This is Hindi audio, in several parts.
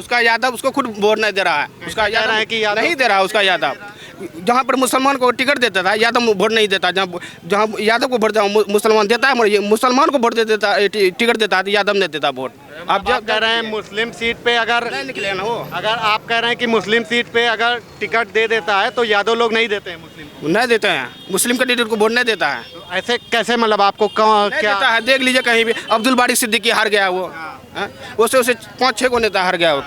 उसका यादव उसको खुद वोट नहीं दे रहा है, उसका यादव है कि नहीं दे रहा है उसका यादव। जहाँ पर मुसलमान को टिकट देता था यादव वोट नहीं देता, जहाँ यादव को वोट मुसलमान देता है, मगर मुसलमान को वोट दे देता टिकट देता है तो यादव नहीं देता वोट। आप जब कह रहे हैं मुस्लिम सीट पे अगर नहीं निकले ना वो, अगर आप कह रहे हैं कि मुस्लिम सीट पे अगर टिकट दे देता है तो यादव लोग नहीं देते हैं मुस्लिम को? नहीं देते हैं, मुस्लिम कैंडिडेट को वोट नहीं देता है। तो ऐसे कैसे, मतलब आपको नहीं क्या देता है, देख लीजिए कहीं भी अब्दुल बारी सिद्दीकी हार गया वो, उससे उसे 5-6 को नेता हार गया वो,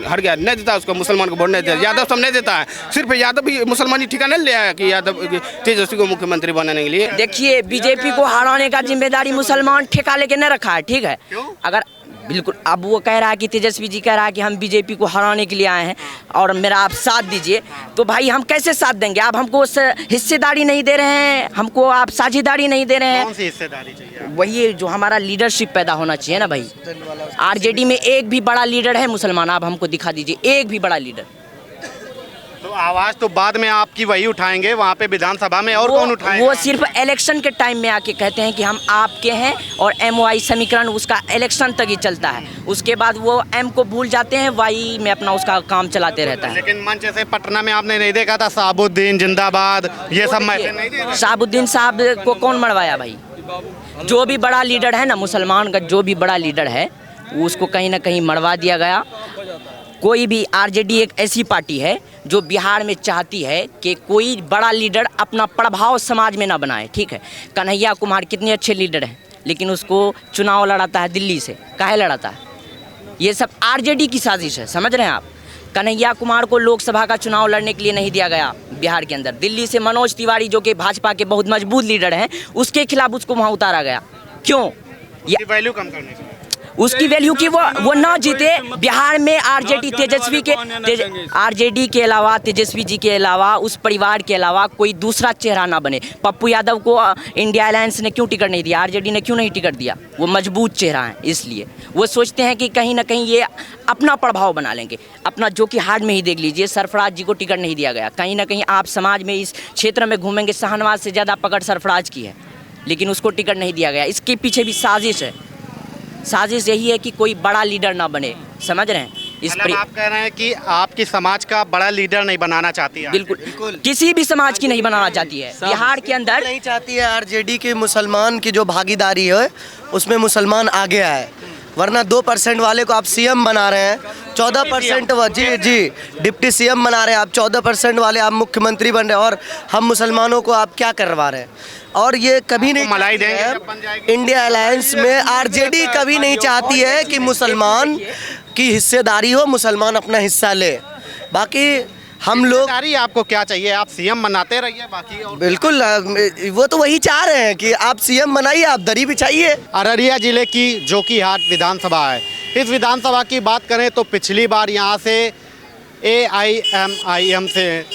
हार गया, नहीं देता उसको, मुसलमान को वोट नहीं देता, यादव सब नहीं देता है। सिर्फ यादव भी मुसलमानी ठिका नहीं लिया है कि यादव तेजस्वी को मुख्यमंत्री बनाने के लिए। देखिए बीजेपी को हराने का जिम्मेदारी मुसलमान ठेका लेके नहीं रखा है, ठीक है। अगर बिल्कुल अब वो कह रहा है कि तेजस्वी जी कह रहा है कि हम बीजेपी को हराने के लिए आए हैं और मेरा आप साथ दीजिए, तो भाई हम कैसे साथ देंगे? आप हमको हिस्सेदारी नहीं दे रहे हैं, हमको आप साझेदारी नहीं दे रहे हैं। कौन सी हिस्सेदारी चाहिए? वही जो हमारा लीडरशिप पैदा होना चाहिए ना भाई। आरजेडी में एक भी बड़ा लीडर है मुसलमान? आप हमको दिखा दीजिए एक भी बड़ा लीडर। तो आवाज तो बाद में आपकी वही उठाएंगे वहाँ पे विधानसभा में, और कौन उठाएगा? वो सिर्फ इलेक्शन के टाइम में आके कहते हैं कि हम आपके हैं, और MOI समीकरण उसका इलेक्शन तक ही चलता है, उसके बाद वो M को भूल जाते हैं, वाई में अपना उसका काम चलाते रहता है। लेकिन मंच से पटना में आपने नहीं देखा था शहाबुद्दीन जिंदाबाद ये सब मैसेज नहीं दे रहे? शहाबुद्दीन साहब को कौन मरवाया भाई? जो भी बड़ा लीडर है ना मुसलमान का, जो भी बड़ा लीडर है उसको कहीं ना कहीं मरवा दिया गया। कोई भी आरजेडी एक ऐसी पार्टी है जो बिहार में चाहती है कि कोई बड़ा लीडर अपना प्रभाव समाज में ना बनाए, ठीक है। कन्हैया कुमार कितने अच्छे लीडर हैं, लेकिन उसको चुनाव लड़ाता है दिल्ली से, काहे लड़ाता है? ये सब आरजेडी की साजिश है, समझ रहे हैं आप। कन्हैया कुमार को लोकसभा का चुनाव लड़ने के लिए नहीं दिया गया बिहार के अंदर, दिल्ली से मनोज तिवारी जो कि भाजपा के बहुत मजबूत लीडर हैं उसके खिलाफ उसको वहाँ उतारा गया। क्यों? ये वैल्यू कम करने के लिए, उसकी वैल्यू की वो ना जीते। बिहार में आरजेडी तेजस्वी के आरजेडी के अलावा, तेजस्वी जी के अलावा, उस परिवार के अलावा कोई दूसरा चेहरा ना बने। पप्पू यादव को इंडिया अलायंस ने क्यों टिकट नहीं दिया? आरजेडी ने क्यों नहीं टिकट दिया? वो मजबूत चेहरा है, इसलिए वो सोचते हैं कि कहीं ना कहीं ये अपना प्रभाव बना लेंगे अपना। जो कि हार में ही देख लीजिए, सरफराज जी को टिकट नहीं दिया गया। कहीं ना कहीं आप समाज में इस क्षेत्र में घूमेंगे, शाहनवाज से ज़्यादा पकड़ सरफराज की है, लेकिन उसको टिकट नहीं दिया गया। इसके पीछे भी साजिश है। साजिश यही है कि कोई बड़ा लीडर ना बने, समझ रहे हैं? मतलब आप कह रहे हैं कि आपकी समाज का बड़ा लीडर नहीं बनाना चाहती है? बिल्कुल किसी भी समाज की नहीं बनाना चाहती है बिहार के अंदर। नहीं चाहती है आरजेडी के मुसलमान की जो भागीदारी है उसमें मुसलमान आगे आए, वरना 2% वाले को आप सीएम बना रहे हैं, 14% जी डिप्टी सीएम बना रहे हैं आप, 14% वाले आप मुख्यमंत्री बन रहे हैं, और हम मुसलमानों को आप क्या करवा रहे हैं? और ये कभी नहीं मलाई देंगे इंडिया अलायंस में आरजेडी कभी नहीं चाहती है कि मुसलमान की हिस्सेदारी हो, मुसलमान अपना हिस्सा ले। बाकी हम लोग आपको क्या चाहिए? आप सीएम बनाते रहिए, बाकी और बिल्कुल वो तो वही चाह रहे हैं कि आप सीएम बनाइए, आप दरी बिछाइए। अररिया जिले की जोकीहाट विधानसभा है। इस विधानसभा की बात करें तो पिछली बार यहाँ से AIMIM से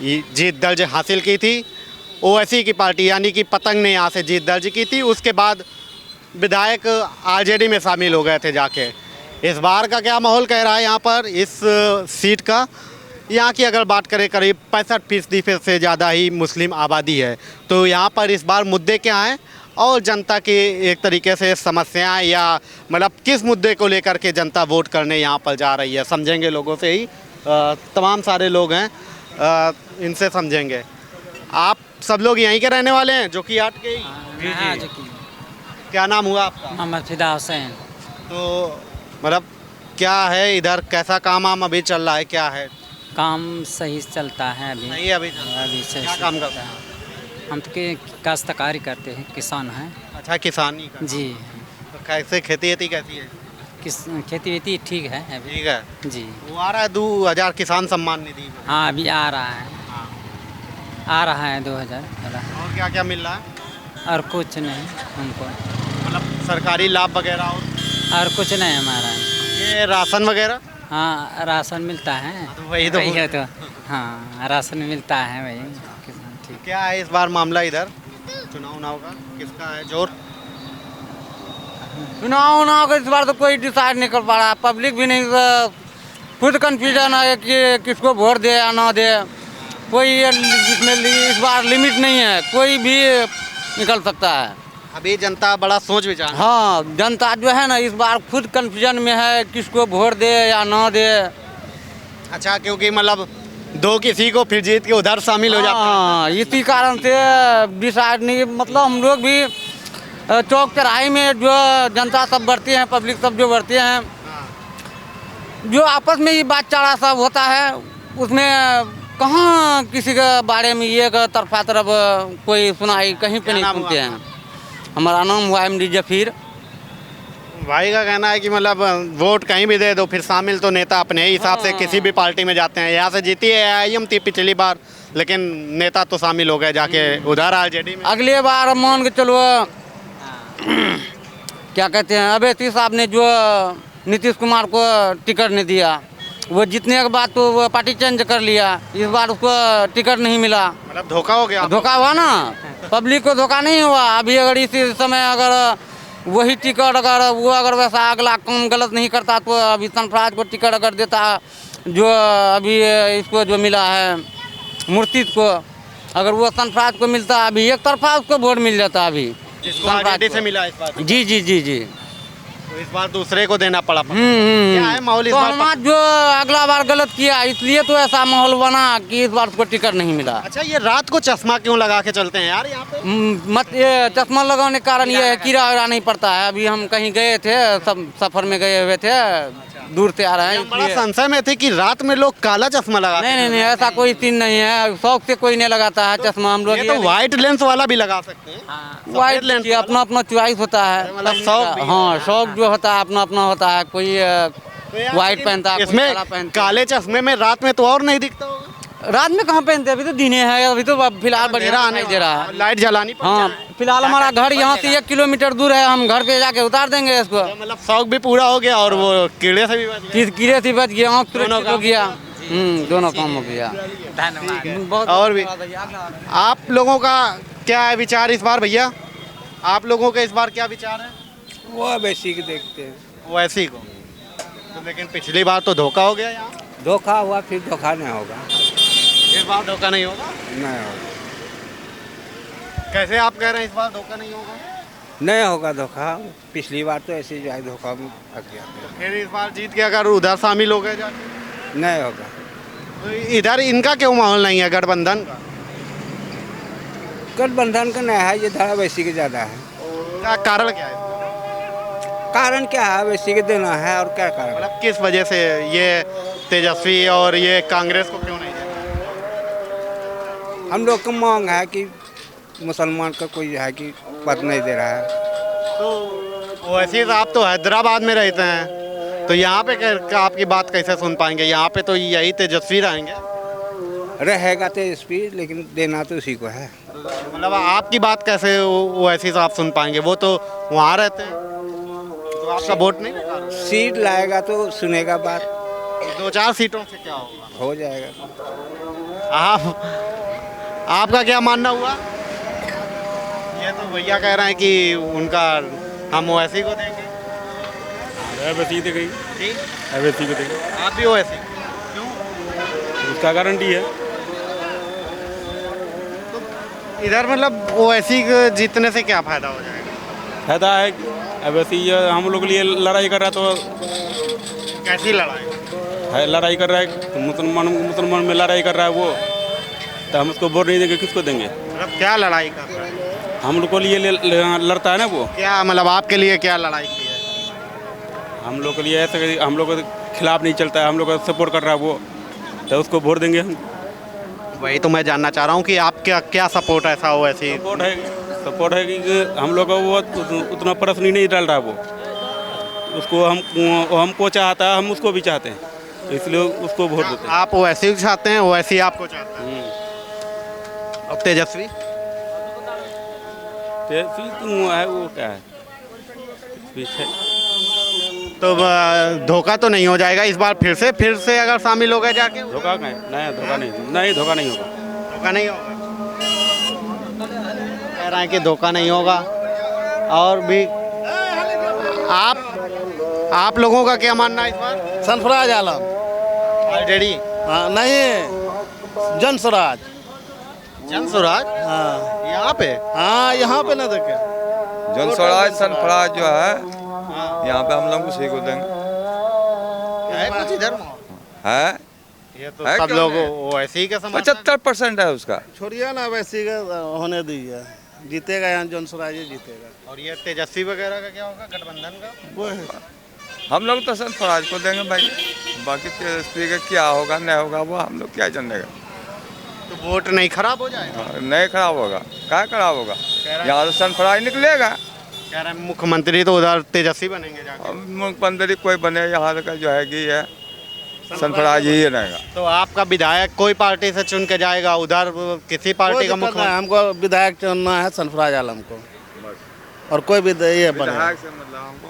जीत दर्ज हासिल की थी। ओवैसी की पार्टी यानी कि पतंग ने यहाँ से जीत दर्ज की थी। उसके बाद विधायक आरजेडी में शामिल हो गए थे जाके। इस बार का क्या माहौल कह रहा है यहाँ पर इस सीट का? यहाँ की अगर बात करें करीब 65% से ज़्यादा ही मुस्लिम आबादी है। तो यहाँ पर इस बार मुद्दे क्या हैं और जनता की एक तरीके से समस्याएं, या मतलब किस मुद्दे को लेकर के जनता वोट करने यहाँ पर जा रही है, समझेंगे लोगों से ही। तमाम सारे लोग हैं, इनसे समझेंगे। आप सब लोग यहीं के रहने वाले हैं, जोकीहाट के ही? हाँ, क्या नाम हुआ आपका? मोहम्मद फिदा हुसैन। तो मतलब क्या है इधर, कैसा काम आम अभी चल रहा है, क्या है? काम सही चलता है अभी। नहीं अभी चल रहा है। अभी सही क्या काम करते हैं? हम तो काश्तकारी करते हैं, किसान हैं। अच्छा, किसानी का। जी। तो कैसे खेती वेती कैसी है? खेती वेती ठीक है अभी। ठीक है जी। वो आ रहा है 2000 किसान सम्मान निधि में। हाँ अभी आ रहा है, हाँ। आ रहा है 2000 वाला। और क्या क्या मिल रहा है? और कुछ नहीं हमको, मतलब सरकारी लाभ वगैरह और कुछ नहीं हमारा। ये राशन वगैरह? हाँ राशन मिलता है। तो वही तो है तो। हाँ राशन मिलता है वही किसान। ठीक। क्या है इस बार मामला इधर चुनाव का, किसका है जोर? चुनाव का इस बार तो कोई डिसाइड नहीं कर पा रहा, पब्लिक भी नहीं, खुद कन्फ्यूजन है कि किसको वोट दे या ना दे। कोई इसमें इस बार लिमिट नहीं है, कोई भी निकल सकता है। अभी जनता बड़ा सोच विचार। हाँ, जनता जो है ना इस बार खुद कंफ्यूजन में है किसको वोट दे या ना दे। अच्छा, क्योंकि मतलब दो किसी को फिर जीत के उधर शामिल हो जाता है। हाँ, इसी कारण से डिसाइड नहीं, मतलब हम लोग भी चौक चौराहे में जो जनता सब बढ़ती हैं, पब्लिक सब जो बढ़ती हैं, जो आपस में ये बात चारा सब होता है, उसमें कहाँ किसी के बारे में ये तरफा तरफ कोई सुनाई कहीं पे नहीं सुनते हैं। हमारा नाम हुआ MD जफीर। भाई का कहना है कि मतलब वोट कहीं भी दे दो, फिर शामिल तो नेता अपने ही हिसाब से किसी भी पार्टी में जाते हैं। यहाँ से जीती है AIM थी पिछली बार, लेकिन नेता तो शामिल हो गए जाके उधर RJD में। अगले बार मान के चलो क्या कहते हैं, अभेती साहब ने जो नीतीश कुमार को टिकट नहीं दिया, वो जीतने के बाद तो वो पार्टी चेंज कर लिया। इस बार उसको टिकट नहीं मिला, मतलब धोखा हो गया। धोखा हुआ ना, पब्लिक को धोखा नहीं हुआ। अभी अगर इसी समय अगर वही टिकट अगर वो अगर वैसा अगला काम गलत नहीं करता तो अभी सरफराज को टिकट अगर देता, जो अभी इसको जो मिला है मुर्शिद को, अगर वो सरफराज को मिलता अभी एक तरफा उसको वोट मिल जाता अभी। जिसको RJD से मिला इस बार। जी जी जी जी। तो इस बार दूसरे को देना पड़ा। क्या है माहौल इस तो बार? हमारा जो अगला बार गलत किया इसलिए तो ऐसा माहौल बना कि इस बार उसको टिकट नहीं मिला। अच्छा, ये रात को चश्मा क्यों लगा के चलते हैं यार यहाँ पे? मत ये चश्मा लगाने के कारण ये है कीड़ा वीड़ा नहीं पड़ता है। अभी हम कहीं गए थे, सब सफर में गए हुए थे, दूर से आ रहे हैं हम बड़ा इसलिए। संशय में थे कि रात में लोग काला चश्मा लगा। नहीं नहीं नहीं, ऐसा कोई सीन नहीं है। शौक से कोई नहीं लगाता है चश्मा। हम लोग ये तो व्हाइट लेंस वाला भी लगा सकते हैं। वाइट लेंस अपना अपना चॉइस होता है, मतलब शौक भी है। हाँ शौक जो होता है अपना अपना होता है। कोई व्हाइट पहनता है, कोई इसमें काला पहनता है। काले चश्मे में रात में तो और नहीं दिखता होगा। रात में कहाँ पहनते हैं, अभी तो दिने है, अभी तो फिलहाल बढ़िया आने दिखाई दे रहा है। लाइट जलानी पड़ती हाँ, है। फिलहाल हमारा घर यहाँ से 1 किलोमीटर दूर है, हम घर पे जाके उतार देंगे इसको। मतलब शौक भी पूरा हो गया और वो कीड़े से भी बच गए। कीड़े से बच गया, आँख दोनों सुरक्षित हो गया। दोनों काम हो गया। बहुत और भी आप लोगों का क्या है विचार इस बार भैया? आप लोगों के इस बार क्या विचार है? वो वैसी के देखते हैं। वो ऐसी को तो, लेकिन पिछली बार तो धोखा हो गया यहाँ। धोखा हुआ फिर धोखा नहीं होगा। इस बार धोखा नहीं होगा। नहीं होगा, कैसे आप कह रहे हैं इस बार धोखा नहीं होगा? नहीं होगा धोखा। पिछली बार तो ऐसे जो है धोखा में फंस गया था। फिर इस बार जीत के अगर उधर शामिल हो गए जाके नहीं होगा। तो इधर इनका क्यों माहौल नहीं है गठबंधन का? गठबंधन का नहीं है, ये धारा वैसी के ज़्यादा है। क्या कारण क्या है? कारण क्या है, वैसी के देना है और क्या कारण? मतलब किस वजह से ये तेजस्वी और ये कांग्रेस को क्यों नहीं देना? हम लोग का मांग है कि मुसलमान का कोई है कि पद नहीं दे रहा है। तो वैसे आप तो हैदराबाद में रहते हैं, तो यहाँ पे आपकी बात कैसे सुन पाएंगे? यहाँ पे तो यही तेजस्वी रहेंगे। रहेगा तेजस्वी, लेकिन देना तो उसी को है। मतलब आपकी बात कैसे वो ऐसे आप सुन पाएंगे? वो तो वहाँ रहते हैं, तो आपका वोट नहीं बेकार होगा। सीट लाएगा तो सुनेगा बात, 2-4 सीटों से क्या होगा? हो जाएगा। आपका क्या मानना हुआ? ये तो भैया कह रहे हैं कि उनका हम ओवैसी को देंगे। ओवैसी दे गई, ठीक, ओवैसी को देंगे। आप भी ओवैसी क्यों? उसका गारंटी है। इधर मतलब ओवैसी के जीतने से क्या फायदा हो जाएगा? फायदा है कि ओवैसी हम लोग के लिए लड़ाई कर रहा है, तो कैसी लड़ाई? है लड़ाई कर रहा है, तो मुसलमान में लड़ाई कर रहा है वो, तो हम उसको वोट नहीं देंगे, किसको देंगे? मतलब क्या लड़ाई कर रहा है? हम लोग के लिए लड़ता है ना वो। क्या मतलब आपके लिए क्या लड़ाई की है? हम लोग के लिए ऐसे कि हम लोग के खिलाफ नहीं चलता है, हम लोग का सपोर्ट कर रहा है वो, तो उसको वोट देंगे हम। वही तो मैं जानना चाह रहा हूँ कि आप क्या सपोर्ट ऐसा हो ऐसी? सपोर्ट है कि हम लोग का वो उतना प्रश्न नहीं डाल रहा वो, उसको हमको चाहता है, हम उसको भी चाहते हैं, इसलिए उसको वोट देते हैं। आप ओवैसी चाहते हैं, ओवैसी आपको चाहते हैं। अब तेजस्वी है वो क्या है पीछे, तो धोखा तो नहीं हो जाएगा इस बार? फिर से अगर शामिल हो गए जाके? धोखा नहीं, धोखा नहीं, धोखा नहीं होगा। धोखा नहीं होगा, कह रहे हैं कि धोखा नहीं होगा। और भी आप लोगों का क्या मानना है इस बार? सरफराज आलम। RJD? हाँ नहीं, जनस्वराज। जनस्वराज? हाँ यहाँ पे? हाँ, यहाँ पे ना देखे। जन स्वराज सरफराज जो है यहाँ पे हम लोग उसी को देंगे। है कुछ इधर है ये तो है सब क्यों लोग नहीं? वैसे ही का समर्थन 75% है उसका। छोड़िए ना, वैसे होने दीजिए, जीतेगा यहाँ जन स्वराज जीतेगा। और ये तेजस्वी वगैरह का क्या होगा, गठबंधन का? वो है हम लोग तो सरफराज को देंगे भाई, बाकी तेजस्वी का क्या होगा नहीं होगा वो हम लोग क्या जानेगा। तो वोट नहीं खराब हो जाएगा? नहीं खराब होगा, क्या खराब होगा, यहाँ तो सरफराज निकलेगा। कह रहे हैं मुख्यमंत्री तो उधर तेजस्वी बनेंगे जाके। मुख्यमंत्री कोई बने यहाँ का जो है कि है सरफराज ही रहेगा। तो आपका विधायक कोई पार्टी से चुन के जाएगा, उधर किसी पार्टी का मुख्यमंत्री? हमको विधायक चुनना है सरफराज आलम को, और कोई भी ये बने, विधायक से मतलब हमको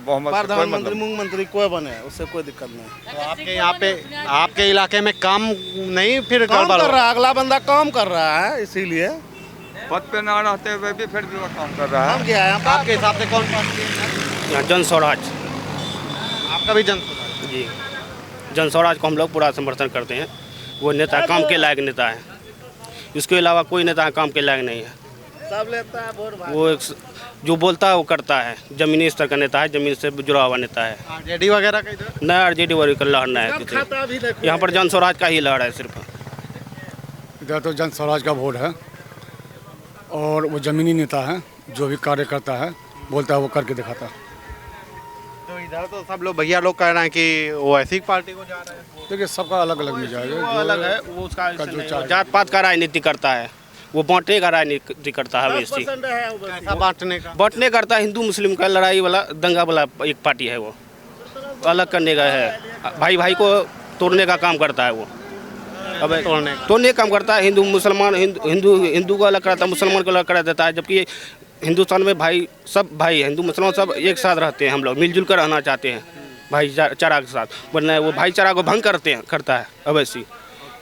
बहुमत से कोई प्रधानमंत्री मतलब मुख्यमंत्री कोई बने, उससे कोई दिक्कत नहीं। तो आपके यहाँ पे, आपके इलाके में काम नहीं फिर काम गड़बड़ कर हो? रहा है, अगला बंदा काम कर रहा है, इसीलिए पद पे ना रहते हुए भी फिर भी वो काम कर रहा हम है। क्या है। आपके हिसाब से कौन पार्टी है? यहाँ जन स्वराज आपका भी जन स्वराज? जी, जन स्वराज को हम लोग पूरा समर्थन करते हैं। वो नेता काम के लायक नेता है, इसके अलावा कोई नेता काम के लायक नहीं है। सब लेता है वोट भाई। वो जो बोलता है वो करता है, जमीनी स्तर का नेता है, जमीन से जुड़ा हुआ नेता है। आरजेडी वगैरह का इधर? न आरजेडी वाली का लहर न है किसी, यहाँ पर जन स्वराज का ही लहर है सिर्फ। इधर तो जन स्वराज का वोट है, और वो जमीनी नेता है, जो भी कार्य करता है बोलता है वो करके दिखाता है। तो इधर तो सब लोग भैया लोग कह रहे हैं कि वो ऐसी पार्टी को जा रहे हैं। देखिए सबका अलग अलग मिजाज है, वो अलग है, वो उसका का जो नहीं, चाहे। वो जात पात का राजनीति करता है, वो बांटने का राजनीति करता है। वैसी ऐसा बांटने का बांटने करता है, हिंदू मुस्लिम का लड़ाई वाला दंगा वाला एक पार्टी है, वो अलग करने का है, भाई भाई को तोड़ने का काम करता है वो। अब तोड़ने का काम करता है, हिंदू मुसलमान, हिंदू को अलग कराता है, मुसलमान को अलग करा देता है। जबकि हिंदुस्तान में भाई सब भाई, हिंदू मुसलमान सब एक साथ रहते हैं, हम लोग मिलजुल कर रहना चाहते हैं भाईचारा के साथ, वरना वो भाईचारा को भंग करता है। अवैसी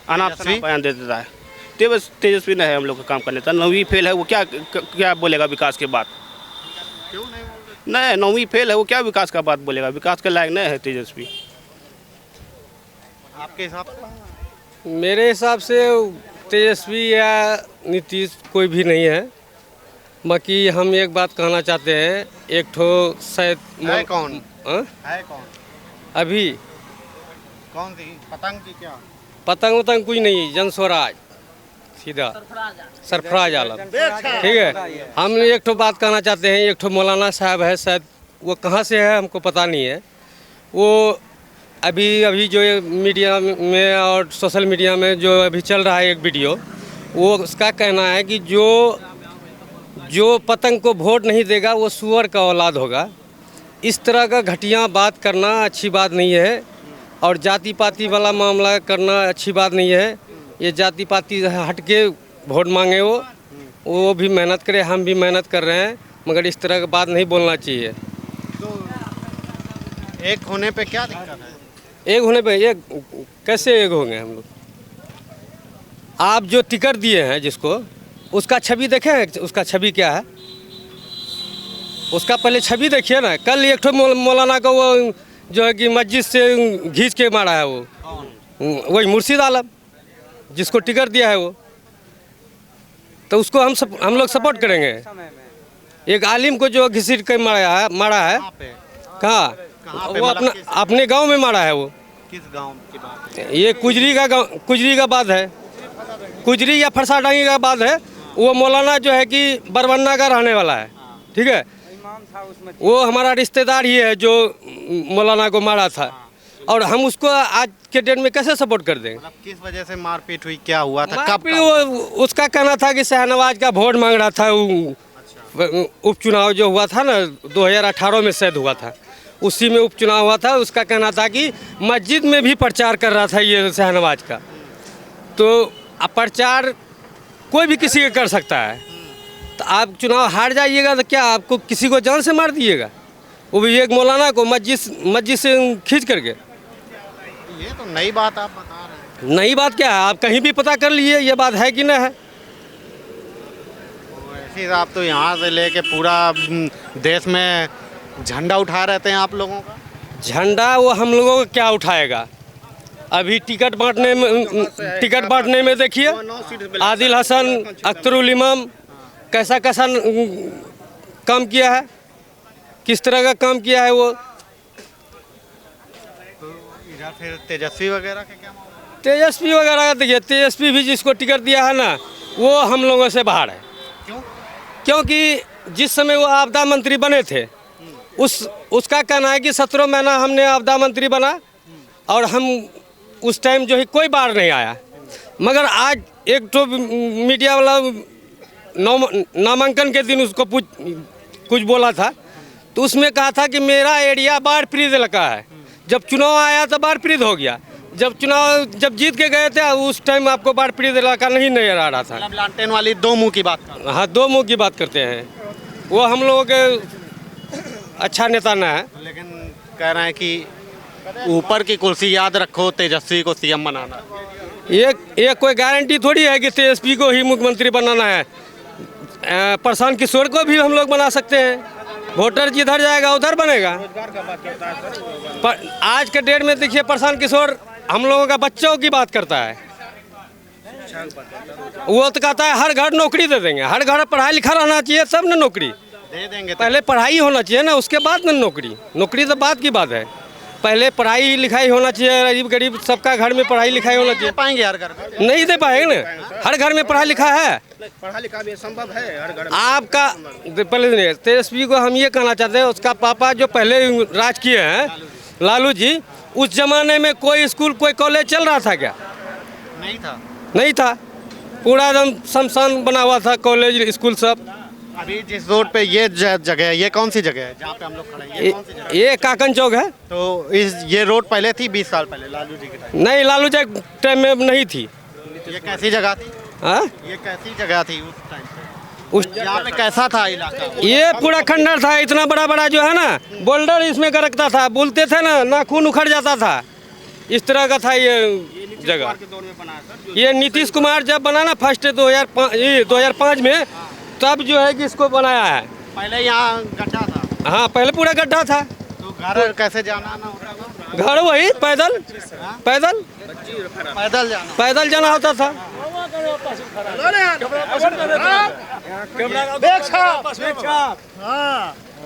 अनाप बयान दे देता है। तेजस्वी नहीं है हम लोग का काम करने का, 9वीं फेल है वो, क्या बोलेगा विकास के बात? नहीं, 9वीं फेल है वो, क्या विकास का बात बोलेगा? विकास के लायक नहीं है तेजस्वी। आपके हिसाब से? मेरे हिसाब से तेजस्वी या नीतीश कोई भी नहीं है। बाकी हम एक बात कहना चाहते हैं, एक ठो शायद है कौन? है कौन अभी? कौन सी पतंग की क्या? पतंग वतंग कुछ नहीं, जन स्वराज सीधा सरफराज आलम, ठीक है। हम एक ठो बात कहना चाहते हैं, एक ठो मौलाना साहब है, शायद वो कहाँ से है हमको पता नहीं है। वो अभी जो मीडिया में और सोशल मीडिया में जो अभी चल रहा है एक वीडियो, वो उसका कहना है कि जो पतंग को वोट नहीं देगा वो सुअर का औलाद होगा। इस तरह का घटिया बात करना अच्छी बात नहीं है, और जाति पाति वाला मामला करना अच्छी बात नहीं है। ये जाति पाति हट के वोट मांगे, वो भी मेहनत करे, हम भी मेहनत कर रहे हैं, मगर इस तरह की बात नहीं बोलना चाहिए। एक होने पे क्या दिक्कत है? एक होने पे एक कैसे एक होंगे हम लोग? आप जो टिकट दिए हैं जिसको, उसका छवि देखे हैं, उसका छवि क्या है? उसका पहले छवि देखिए ना। कल एक ठो मौलाना को वो जो है कि मस्जिद से घींच के मारा है, वो वही मुर्शिद आलम जिसको टिकट दिया है वो, तो उसको हम लोग सपोर्ट करेंगे। एक आलिम को जो घसीट के मारा है कहाँ? वो अपने गांव में मारा है। वो किस गांव की बात है? ये कुजरी का बात है, कुजरी या फरसाडांगी का बात है। वो मौलाना जो है कि बरबन्ना का रहने वाला है, ठीक है। वो हमारा रिश्तेदार ही है जो मौलाना को मारा था, और हम उसको आज के डेट में कैसे सपोर्ट कर देंगे? मतलब किस वजह से मारपीट हुई, क्या हुआ था, कब? वो उसका कहना था कि शाहनवाज का वोट मांग रहा था। उपचुनाव जो हुआ था ना 2018 में शायद हुआ था, उसी में उपचुनाव हुआ था। उसका कहना था कि मस्जिद में भी प्रचार कर रहा था ये शाहनवाज का। तो प्रचार कोई भी किसी का कर सकता है, तो आप चुनाव हार जाइएगा तो क्या आपको किसी को जान से मार दिएगा? वो भी एक मौलाना को मस्जिद से खींच करके। ये तो नई बात आप बता रहे हैं। नई बात क्या है? आप कहीं भी पता कर लीजिए ये बात है कि नहीं है। ऐसे आप तो यहाँ से लेके पूरा देश में झंडा उठा रहते हैं आप लोगों का। झंडा वो हम लोगों को क्या उठाएगा? अभी टिकट बांटने में देखिए आदिल हसन, अख्तरुल इमाम कैसा काम किया है, किस तरह का काम किया है वो। तो इधर फिर तेजस्वी वगैरह के क्या मामला? तेजस्वी वगैरह का देखिए, तेजस्वी भी जिसको टिकट दिया है ना, वो हम लोगों से बाहर है। क्यों? क्योंकि जिस समय वो आपदा मंत्री बने थे, उसका कहना है कि 17 महीना हमने आपदा मंत्री बना और हम उस टाइम जो है कोई बाहर नहीं आया। मगर आज एक तो मीडिया वाला नामांकन के दिन उसको कुछ बोला था, तो उसमें कहा था कि मेरा एरिया बाढ़ पीड़ित इलाका है। जब चुनाव आया तो बाढ़ पीड़ित हो गया, जब जीत के गए थे उस टाइम आपको बाढ़ पीड़ित इलाका नहीं नजर आ रहा था। मतलब लालटेन वाली दो मुंह की बात कर। हाँ, दो मुंह की बात करते हैं, वो हम लोगों के अच्छा नेता न है। लेकिन कह रहे हैं कि ऊपर की कुर्सी याद रखो, तेजस्वी को सीएम बनाना। ये कोई गारंटी थोड़ी है कि तेजस्वी को ही मुख्यमंत्री बनाना है। प्रशांत किशोर को भी हम लोग बना सकते हैं, वोटर जिधर जाएगा उधर बनेगा। पर आज के डेट में देखिए, प्रशांत किशोर हम लोगों का बच्चों की बात करता है। वो तो कहता है हर घर नौकरी दे देंगे, हर घर पढ़ा लिखा रहना चाहिए, सब ने नौकरी दे देंगे। पहले पढ़ाई होना चाहिए ना, उसके बाद ना नौकरी तो बात की बात है। पहले पढ़ाई लिखाई होना चाहिए, गरीब गरीब सबका घर में पढ़ाई लिखाई होना चाहिए। पाएंगे हर घर? नहीं दे पाएंगे ना, हर घर में पढ़ा लिखा है, पढ़ा लिखा भी संभव है हर घर में। आपका पहले नहीं, तेजस्वी को हम ये कहना चाहते हैं, उसका पापा जो पहले राज किए हैं लालू जी, उस जमाने में कोई स्कूल कोई कॉलेज चल रहा था क्या? नहीं था। पूरा एकदम शमशान बना हुआ था कॉलेज स्कूल सब। अभी जिस रोड पे ये जगह है, ये कौन सी जगह है जहाँ पे हम लोग खड़े हैं? ये कौन सी जगह? ये काकन चौक है। तो ये रोड पहले थी 20 साल पहले लालू जी के टाइम? नहीं, लालू जी टाइम में नहीं थी। ये कैसी जगह थी? हाँ, ये कैसी जगह थी उस टाइम पे? उस यहाँ पे कैसा था इलाका? ये पूरा खंडर था, इतना बड़ा बड़ा जो है ना बोल्डर इसमें का रखता था, बोलते थे ना नाखून उखड़ जाता था, इस तरह का था ये जगह। ये नीतीश कुमार जब बना ना फर्स्ट 2005 में, तब जो है कि इसको बनाया है। पहले यहाँ गड्ढा था? हाँ, पहले पूरा गड्ढा था। तो घर कैसे जाना ना होता था? घर वही पैदल जाना होता था।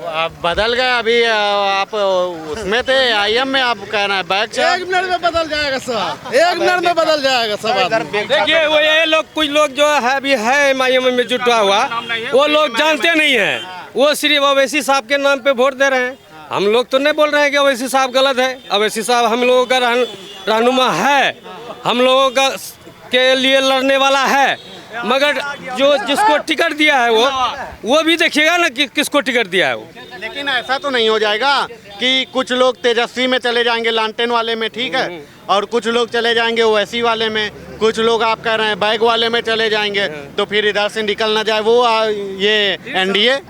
आप बदल गए अभी, आप उसमें थे IM में, आप कह रहे हैं बैग। 1 मिनट में बदल जाएगा सब, 1 मिनट में बदल जाएगा सब। देखिए वो ये लोग, कुछ लोग जो है अभी है MIM में जुटा हुआ, वो लोग जानते नहीं है, वो सिर्फ अवैसी साहब के नाम पे वोट दे रहे हैं। हम लोग तो नहीं बोल रहे हैं कि अवैसी साहब गलत है, अवैसी साहब हम लोगों का रहनुमा है, हम लोगों का के लिए लड़ने वाला है। मगर जो जिसको टिकट दिया है वो भी देखिएगा ना कि किसको टिकट दिया है वो। लेकिन ऐसा तो नहीं हो जाएगा कि कुछ लोग तेजस्वी में चले जाएंगे, लालटेन वाले में, ठीक है, और कुछ लोग चले जाएंगे ओवैसी वाले में, कुछ लोग आप कह रहे हैं बैग वाले में चले जाएंगे, तो फिर इधर से निकल ना जाए वो ये एनडीए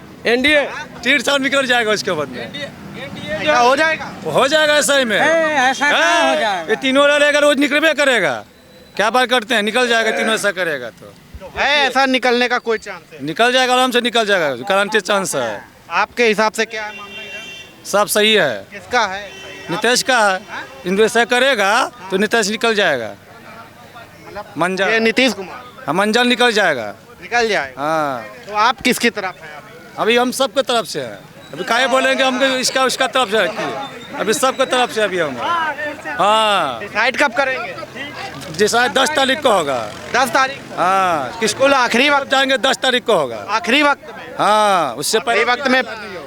तीर साल निकल जाएगा उसके बाद में। हो जाएगा ऐसा ही में। ऐसा कहाँ हो जाएगा? ये तीनों लड़ेगा, रोज निकलबे करेगा। क्या बात करते हैं, निकल जाएगा तीनों, ऐसा करेगा तो है। ऐसा निकलने का कोई चांस है? निकल जाएगा, आराम से निकल जाएगा, गारंटी चांस है। आपके हिसाब से क्या है मामला इधर? सब सही है। किसका है? नीतीश का है। इनको ऐसा करेगा तो नीतीश निकल जाएगा। मंजल, नीतीश कुमार? हाँ, मंजल निकल जाएगा। हाँ, तो आप किसकी तरफ है? अभी हम सबके तरफ से हैं। अभी काहे बोलेंगे हम इसका उसका तरफ से, अभी सबके तरफ से अभी हम। हाँ, डिसाइड कब करेंगे? डिसाइड 10 तारीख को होगा। 10 तारीख? हाँ, किसको आखिरी वक्त जाएंगे? 10 तारीख को होगा। आखिरी वक्त में? हाँ, उससे पहले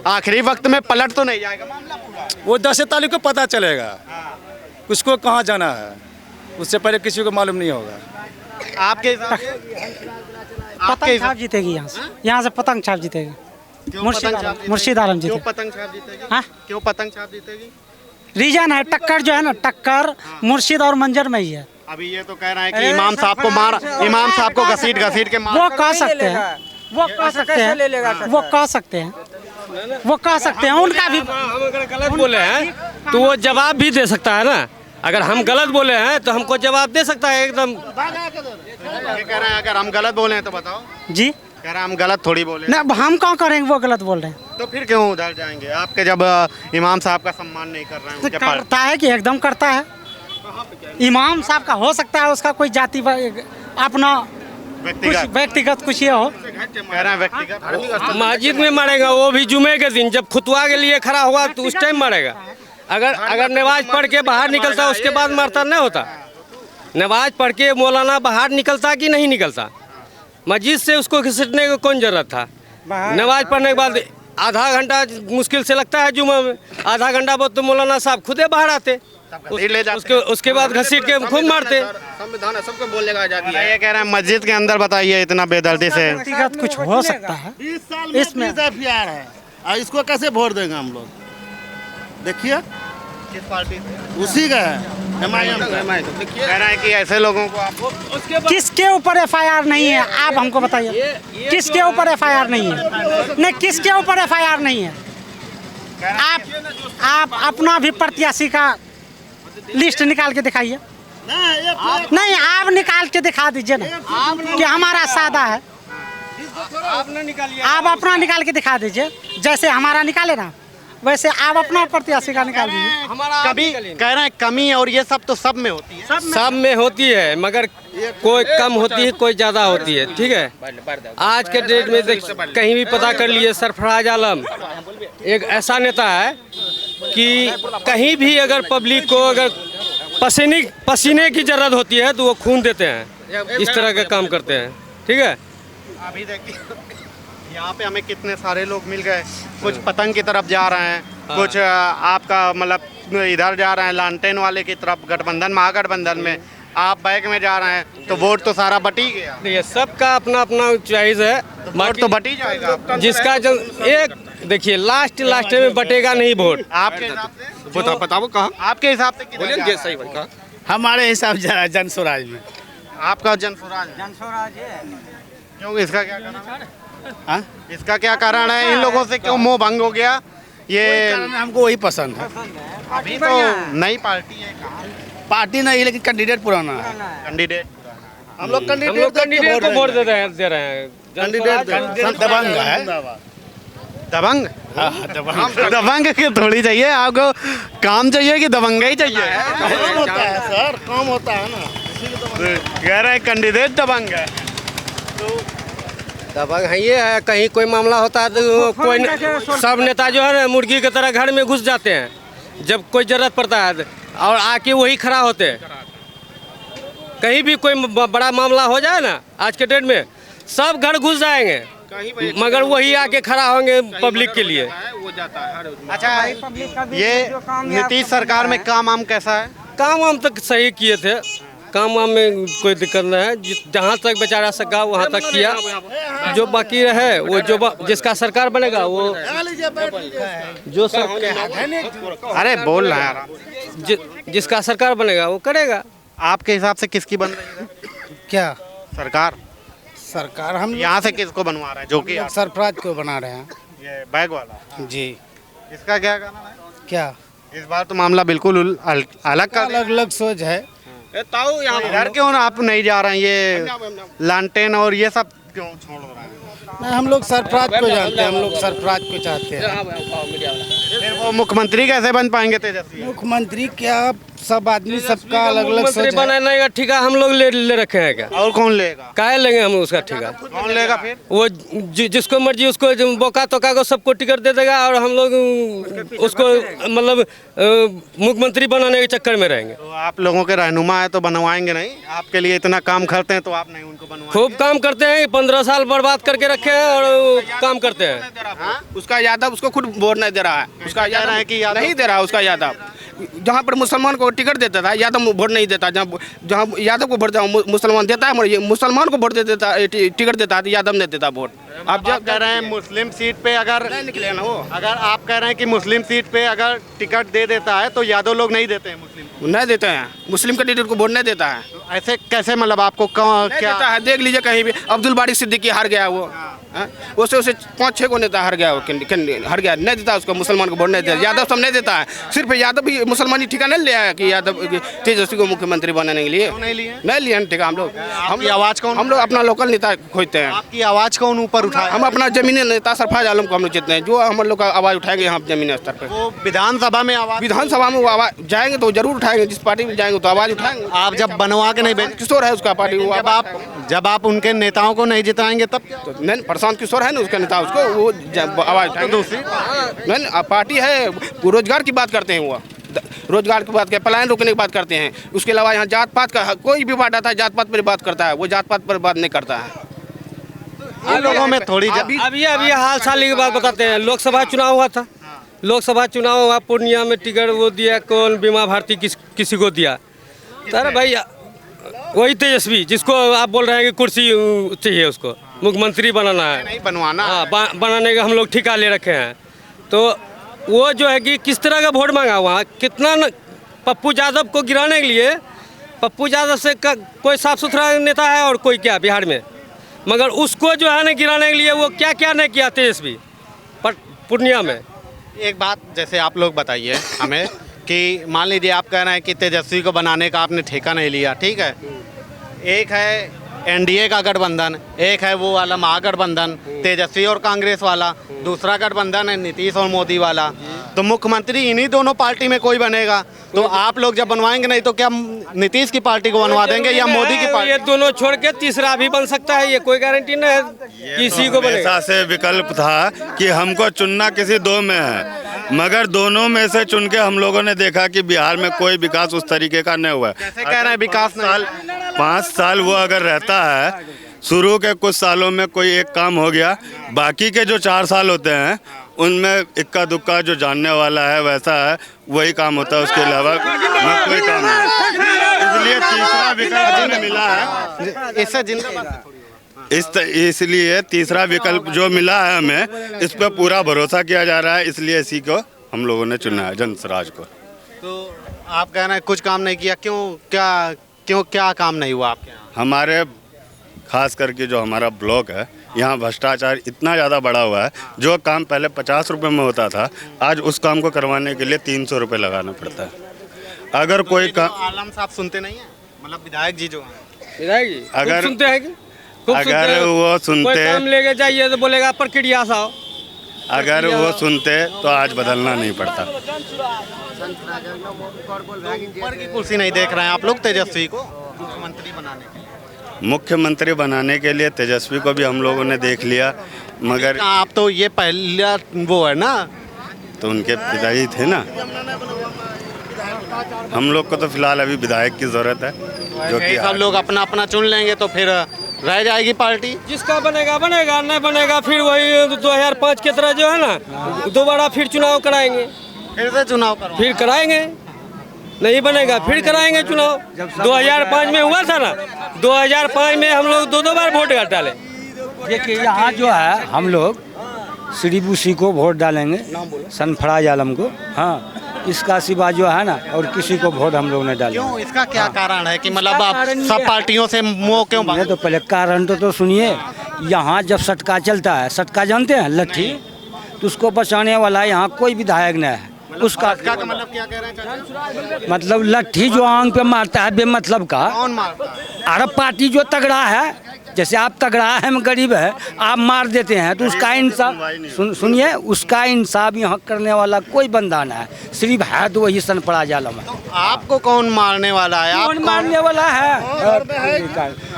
आखिरी वक्त में पलट तो नहीं जाएगा मामला पूरा? वो 10 तारीख को पता चलेगा उसको कहाँ जाना है, उससे पहले किसी को मालूम नहीं होगा। आपके हिसाब से? पतंग छाप जीतेगी यहाँ से पतंग छाप जीतेगी। मुर्शीद आलम जीतेगी। क्यों पतंग छाप जीतेगी? हाँ? क्यों पतंग छाप जीतेगी? रीजन है, टक्कर जो है ना, टक्कर मुर्शीद और मंजर में ही है। अभी ये तो कह रहे हैं कि इमाम साहब को घसीट के मार। वो कह सकते हैं, वो कह सकते हैं, उनका भी। हम अगर गलत बोले हैं तो वो जवाब भी दे सकता है ना। अगर हम गलत बोले हैं तो हमको जवाब दे सकता है एकदम। ये कह रहे हैं अगर हम गलत बोले हैं तो बताओ जी। कह रहे हैं हम गलत थोड़ी बोले। ना, हम कहाँ करेंगे, वो गलत बोल रहे हैं। तो फिर क्यों उधर जाएंगे? आपके जब इमाम साहब का सम्मान नहीं कर रहे हैं तो करता है कि एकदम करता है। इमाम साहब का हो सकता है उसका कोई जाति अपना व्यक्तिगत कुछ ये हो। कह रहे हैं व्यक्तिगत। मस्जिद में मरेगा, वो भी जुमे के दिन जब खुतवा के लिए खड़ा हुआ तो उस टाइम मरेगा। अगर नमाज पढ़ के बाहर निकलता उसके बाद मरता नहीं होता। नमाज पढ़ के मौलाना बाहर निकलता कि नहीं निकलता? मस्जिद से उसको घसीटने की कौन जरूरत था? नमाज पढ़ने के बाद आधा घंटा मुश्किल से लगता है जुमा में, आधा घंटा बाद तो मौलाना साहब खुदे बाहर आते, उसके बाद घसीट के खूब मारते। संविधान है, सबको बोलने का आजादी है। ये कह रहे हैं मस्जिद के अंदर बताइए इतना बेदर्दी से। व्यक्तिगत कुछ हो सकता है 20 साल इसमें FIR है और इसको कैसे वोट देंगे हम लोग? देखिए किस पार्टी से? उसी का है MIM का। कह रहे हैं कि ऐसे लोगों को आप किसके ऊपर FIR नहीं है, आप हमको बताइए। किसके ऊपर FIR नहीं है? नहीं, किसके ऊपर FIR नहीं है? आप अपना भी प्रत्याशी का लिस्ट निकाल के दिखाइए। नहीं, आप निकाल के दिखा दीजिए ना कि हमारा सादा है। आप अपना निकाल के दिखा दीजिए, जैसे हमारा निकाले ना वैसे आप अपना प्रत्याशी का निकाल दीजिए। कभी कह रहे हैं कमी और ये सब तो सब में होती है। सब में होती है, मगर कोई कम होती है, कोई ज़्यादा होती है। ठीक है, आज के डेट में कहीं भी पता कर लिए, सरफराज आलम एक ऐसा नेता है कि कहीं भी अगर पब्लिक को अगर पसीने की जरूरत होती है तो वो खून देते हैं। इस तरह का काम करते हैं। ठीक है, अभी देखिए यहाँ पे हमें कितने सारे लोग मिल गए, कुछ पतंग की तरफ जा रहे हैं, कुछ आपका मतलब इधर जा रहे हैं लालटेन वाले की तरफ, गठबंधन महागठबंधन में, आप बैक में जा रहे हैं, तो वोट तो सारा बट ही गया। देखिए सबका अपना अपना चॉइस है, वोट तो बट ही जाएगा। जिसका एक देखिए लास्ट में बटेगा नहीं वोट। आपके हिसाब से बताओ कहाँ? आपके हिसाब से किधर जा सही भाई कहाँ? हमारे हिसाब से जरा जन स्वराज में। आपका जनस्वराज है। क्यों, इसका क्या कारण है? हाँ? इसका क्या कारण है? इन लोगों से क्यों मोह भंग हो गया? ये हमको वही पसंद है। अभी तो नई पार्टी है, पार्टी नहीं लेकिन कैंडिडेट पुराना है। कैंडिडेट हम लोग कैंडिडेट को वोट दे रहे हैं। कैंडिडेट दबंग है। दबंग? दबंग की थोड़ी चाहिए आपको, काम चाहिए कि दबंगा ही चाहिए? काम होता है सर, काम होता है ना। कह रहे हैं कैंडिडेट दबंग है। दबंग है ये है, कहीं कोई मामला होता है तो कोई सब नेता जो है ना मुर्गी की तरह घर में घुस जाते हैं जब कोई जरूरत पड़ता है, और आके वही खड़ा होते हैं। कहीं भी कोई बड़ा मामला हो जाए ना आज के डेट में सब घर घुस जाएंगे, मगर वही आके खड़ा होंगे पब्लिक के लिए। अच्छा, ये नीतीश सरकार में काम वाम कैसा है? काम वाम तक सही किए थे, काम वाम में कोई दिक्कत नहीं है। जहाँ तक बेचारा सका वहाँ तक किया, जो बाकी रहे वो जिसका सरकार बनेगा वो जो अरे बोल रहा है जिसका सरकार बनेगा वो करेगा। आपके हिसाब से किसकी बन रही है क्या सरकार? हम यहाँ से किसको बनवा रहे हैं? जो कि सरफराज को बना रहे हैं। ये बैग वाला जी, इसका क्या कहना है? क्या इस बार तो मामला बिल्कुल अलग सोच है। इधर क्यों ना आप नहीं जा रहे हैं? ये लालटेन और ये सब क्यों छोड़ रहे हैं? नहीं, हम लोग सरफराज को जानते हैं, हम लोग सरफराज को चाहते हैं। फिर वो मुख्यमंत्री कैसे बन पाएंगे तेजस्वी? मुख्यमंत्री क्या, सब आदमी सबका अलग अलग सोच है। बनाने का ठेका हम लोग ले रखे हैं क्या? और कौन लेगा? काहे लेंगे हम उसका ठेका? कौन लेगा फिर? वो जिसको मर्जी उसको बोका तोका को सबको टिकट दे देगा और हम लोग उसको मतलब मुख्यमंत्री बनाने के चक्कर में रहेंगे। तो आप लोगों के रहनुमा है तो बनवाएंगे नहीं? आपके लिए इतना काम करते हैं तो आप नहीं उनको बनवाएंगे? खूब काम करते हैं, 15 साल बर्बाद करके रखे हैं और काम करते हैं। उसका यादव उसको खुद वोट नहीं दे रहा है, उसका यादव है कि नहीं दे रहा है। उसका यादव जहाँ पर मुसलमान को टिकट देता था यादव वोट नहीं देता, जहाँ यादव को वोट मुसलमान देता है, मुसलमान को वोट देता टिकट देता है तो यादव नहीं देता वोट। आप जब कह रहे हैं मुस्लिम सीट पे अगर निकले ना वो, अगर आप कह रहे हैं कि मुस्लिम सीट पे अगर टिकट दे देता है तो यादव लोग नहीं देते हैं? मुस्लिम नहीं देते हैं, मुस्लिम कैंडिडेट को वोट नहीं देता है। ऐसे कैसे, मतलब आपको क्या देता है? देख लीजिए कहीं भी अब्दुल बारी सिद्दीकी हार गया वो, उसे 5-6 को नेता हार गया वो, हार गया, नहीं देता उसको, मुसलमान को वोट नहीं देता। यादव सब नहीं देता है, सिर्फ यादव भी मुसलमानी ठिका नहीं लिया है कि यादव तेजस्वी को मुख्यमंत्री बनाने के लिए नहीं लिया ठिका। हम लोग आवाज कौन? हम लोग अपना लोकल नेता खोजते हैं। आपकी आवाज कौन ऊपर उठाए? हम अपना जमीनी नेता सरफराज आलम को हम लोग चेतते हैं, जो हम लोग का आवाज उठाएंगे यहाँ जमीनी स्तर पर। वो विधानसभा में आवाज, विधानसभा में वो आवाज जाएंगे तो जरूर उठाएंगे, जिस पार्टी में जाएंगे तो आवाज उठाएंगे। आप जब बनवा के नहीं भेज, किशोर है उसका पार्टी, वो जब आप जब आप उनके नेताओं को नहीं जिताएंगे तब क्या? तो नहीं, प्रशांत किशोर है ना उसका नेता, उसको वो आवाज़ उठाएंगे। दूसरी नहीं, पार्टी है, वो रोजगार की बात करते हैं, वो रोजगार की बात करते हैं, पलायन रोकने की बात करते हैं। उसके अलावा यहाँ जात पात का कोई भी बात आता है, जात पात पर बात करता है, वो जात पात पर बात नहीं करता है। इन लोगों में थोड़ी अभी हाल साल की बात बताते हैं। लोकसभा चुनाव हुआ था, लोकसभा चुनाव हुआ, पूर्णिया में टिकट वो दिया, कौन बीमा भारती किसी को दिया। तो अरे भाई वही तेजस्वी जिसको आप बोल रहे हैं कि कुर्सी चाहिए, उसको मुख्यमंत्री बनाना है, नहीं बनवाना। हाँ, बनाने का हम लोग ठिका ले रखे हैं। तो वो जो है कि किस तरह का वोट मांगा वहाँ, कितना पप्पू यादव को गिराने के लिए, पप्पू यादव से कोई साफ सुथरा नेता है और कोई क्या बिहार में, मगर उसको जो है ना गिराने के लिए वो क्या क्या नहीं किया तेजस्वी पूर्णिया में। एक बात जैसे आप लोग बताइए हमें कि मान लीजिए आप कह रहे हैं कि तेजस्वी को बनाने का आपने ठेका नहीं लिया, ठीक है। एक है एनडीए का गठबंधन, एक है वो वाला महागठबंधन तेजस्वी और कांग्रेस वाला, दूसरा गठबंधन है नीतीश और मोदी वाला। तो मुख्यमंत्री इन्हीं दोनों पार्टी में कोई बनेगा। तो आप लोग जब बनवाएंगे नहीं तो क्या नीतीश की पार्टी को बनवा देंगे या मोदी की पार्टी? ये दोनों छोड़ के तीसरा भी बन सकता है, ये कोई गारंटी नहीं है किसी को बनेगा। ऐसा से विकल्प था कि हमको चुनना किसी दो में है, मगर दोनों में से चुन के हम लोगों ने देखा कि बिहार में कोई विकास उस तरीके का नहीं हुआ है। कैसे कह रहे हैं विकास? 5 साल वो अगर रहता है, शुरू के कुछ सालों में कोई एक काम हो गया, बाकी के जो 4 साल होते हैं उनमें इक्का दुक्का जो जानने वाला है वैसा है, वही काम होता है, उसके अलावा कोई काम नहीं। इसलिए तीसरा विकल्प जिन्हें मिला है, इसलिए तीसरा विकल्प जो मिला है हमें, इस पर पूरा भरोसा किया जा रहा है, इसलिए इसी को हम लोगों ने चुना है, जनसराज को। तो आप कह रहे हैं कुछ काम नहीं किया, क्या काम नहीं हुआ आपके यहाँ? हमारे खास करके जो हमारा ब्लॉक है, यहाँ भ्रष्टाचार इतना ज़्यादा बढ़ा हुआ है। जो काम पहले 50 रुपये में होता था, आज उस काम को करवाने के लिए 300 रुपये लगाना पड़ता है। अगर कोई काम आलम साहब सुनते नहीं हैं, मतलब विधायक जी जो हैं, विधायक जी अगर सुनते हैं कि अगर वो सुनते, कोई काम लेके जाइए तो बोलेगा प्रक्रिया साहब, अगर वो सुनते तो आज बदलना नहीं पड़ता। ऊपर की कुर्सी नहीं देख रहे हैं आप लोग तेजस्वी को मुख्यमंत्री बनाने के लिए? मुख्यमंत्री बनाने के लिए तेजस्वी को भी हम लोगों ने देख लिया, मगर आप तो ये पहला वो है ना, तो उनके पिताजी थे ना। हम लोग को तो फिलहाल अभी विधायक की जरूरत है, जो कि सब लोग अपना अपना चुन लेंगे तो फिर रह जाएगी पार्टी। जिसका बनेगा बनेगा, नहीं बनेगा फिर वही 2005 की तरह जो है ना, दोबारा फिर चुनाव कराएंगे, फिर से चुनाव फिर कराएंगे, नहीं बनेगा फिर कराएंगे चुनाव। 2005 में हुआ था ना, 2005 में हम लोग 2 बार वोट डाले। देखिए यहाँ जो है हम लोग श्रीबूसी को वोट डालेंगे, सरफराज आलम को। हाँ, इसका सिवा जो है ना और किसी को वोट हम लोग नहीं डालेंगे। क्यों? इसका क्या कारण है कि मतलब आप सब पार्टियों से मोह क्यों? तो पहले कारण तो सुनिए। यहाँ जब सटका चलता है, सटका जानते हैं, लट्ठी, तो उसको बचाने वाला यहाँ कोई विधायक नहीं है। उसका मतलब क्या कह रहे हैं? मतलब लट्ठी जो आंग पे मारता है बेमतलब का। कौन मारता है? अरे पार्टी जो तगड़ा है, जैसे आप तगड़ा है, हम गरीब है, आप मार देते हैं तो उसका इंसाफ सुनिए, उसका इंसाफ यहाँ करने वाला कोई बंदा नहीं है, सिर्फ है तो वही सरफराज आलम है। आपको कौन मारने वाला है? कौन मारने वाला है?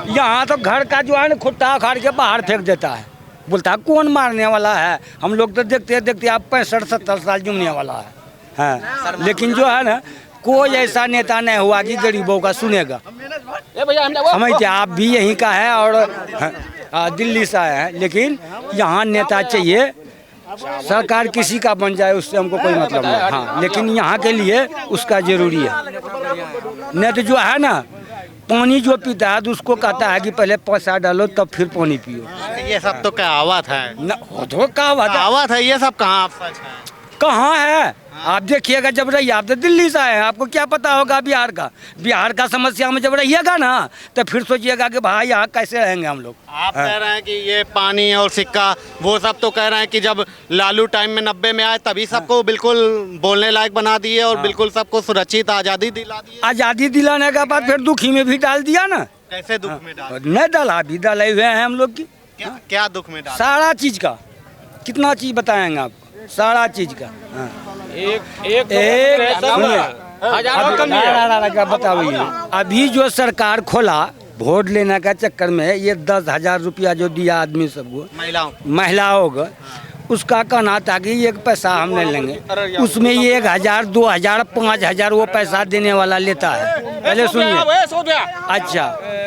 यहाँ तो घर का जो है ना खुट्टा उखाड़ के बाहर फेंक देता है, बोलता है कौन मारने वाला है। हम लोग तो देखते देखते आप 65-70 साल जुमने वाला है। हाँ, लेकिन जो है ना कोई ऐसा नेता नहीं हुआ कि गरीबों का सुनेगा। समझते आप भी यहीं का है और दिल्ली से आए हैं, लेकिन यहाँ नेता चाहिए, सरकार किसी का बन जाए उससे हमको कोई मतलब नहीं। हाँ, लेकिन यहाँ के लिए उसका जरूरी है। नहीं तो जो है ना पानी जो पीता है तो उसको कहता है कि पहले पैसा डालो तब फिर पानी पियो। ये सब तो कहावत है। तो कहावत है, ये सब कहाँ सच है? कहाँ है? आप देखिएगा जब रहिए, आप तो दिल्ली से आए हैं, आपको क्या पता होगा बिहार का समस्या में जब रहिएगा ना तो फिर सोचिएगा कि भाई यहाँ कैसे रहेंगे हम लोग। आप कह रहे हैं कि ये पानी और सिक्का, वो सब तो कह रहे हैं कि जब लालू टाइम में 90 में आए तभी सबको बिल्कुल बोलने लायक बना दिए और बिल्कुल सबको सुरक्षित आज़ादी दिला दी। आज़ादी दिलाने के बाद फिर दुखी में भी डाल दिया ना। कैसे दुख में डाल? नहीं डाला, अभी डाले हुए हैं हम लोग की। क्या दुख में डाल? सारा चीज का, कितना चीज बताएंगे आपको, सारा चीज का। बताओ, अभी जो सरकार खोला वोट लेने का चक्कर में ये 10,000 रुपया जो दिया आदमी सबको, महिलाओं को, उसका कहना था कि ये पैसा हम नहीं लेंगे, उसमें ये 1,000, 2,000, 5,000 वो पैसा देने वाला लेता है। पहले सुनिए, अच्छा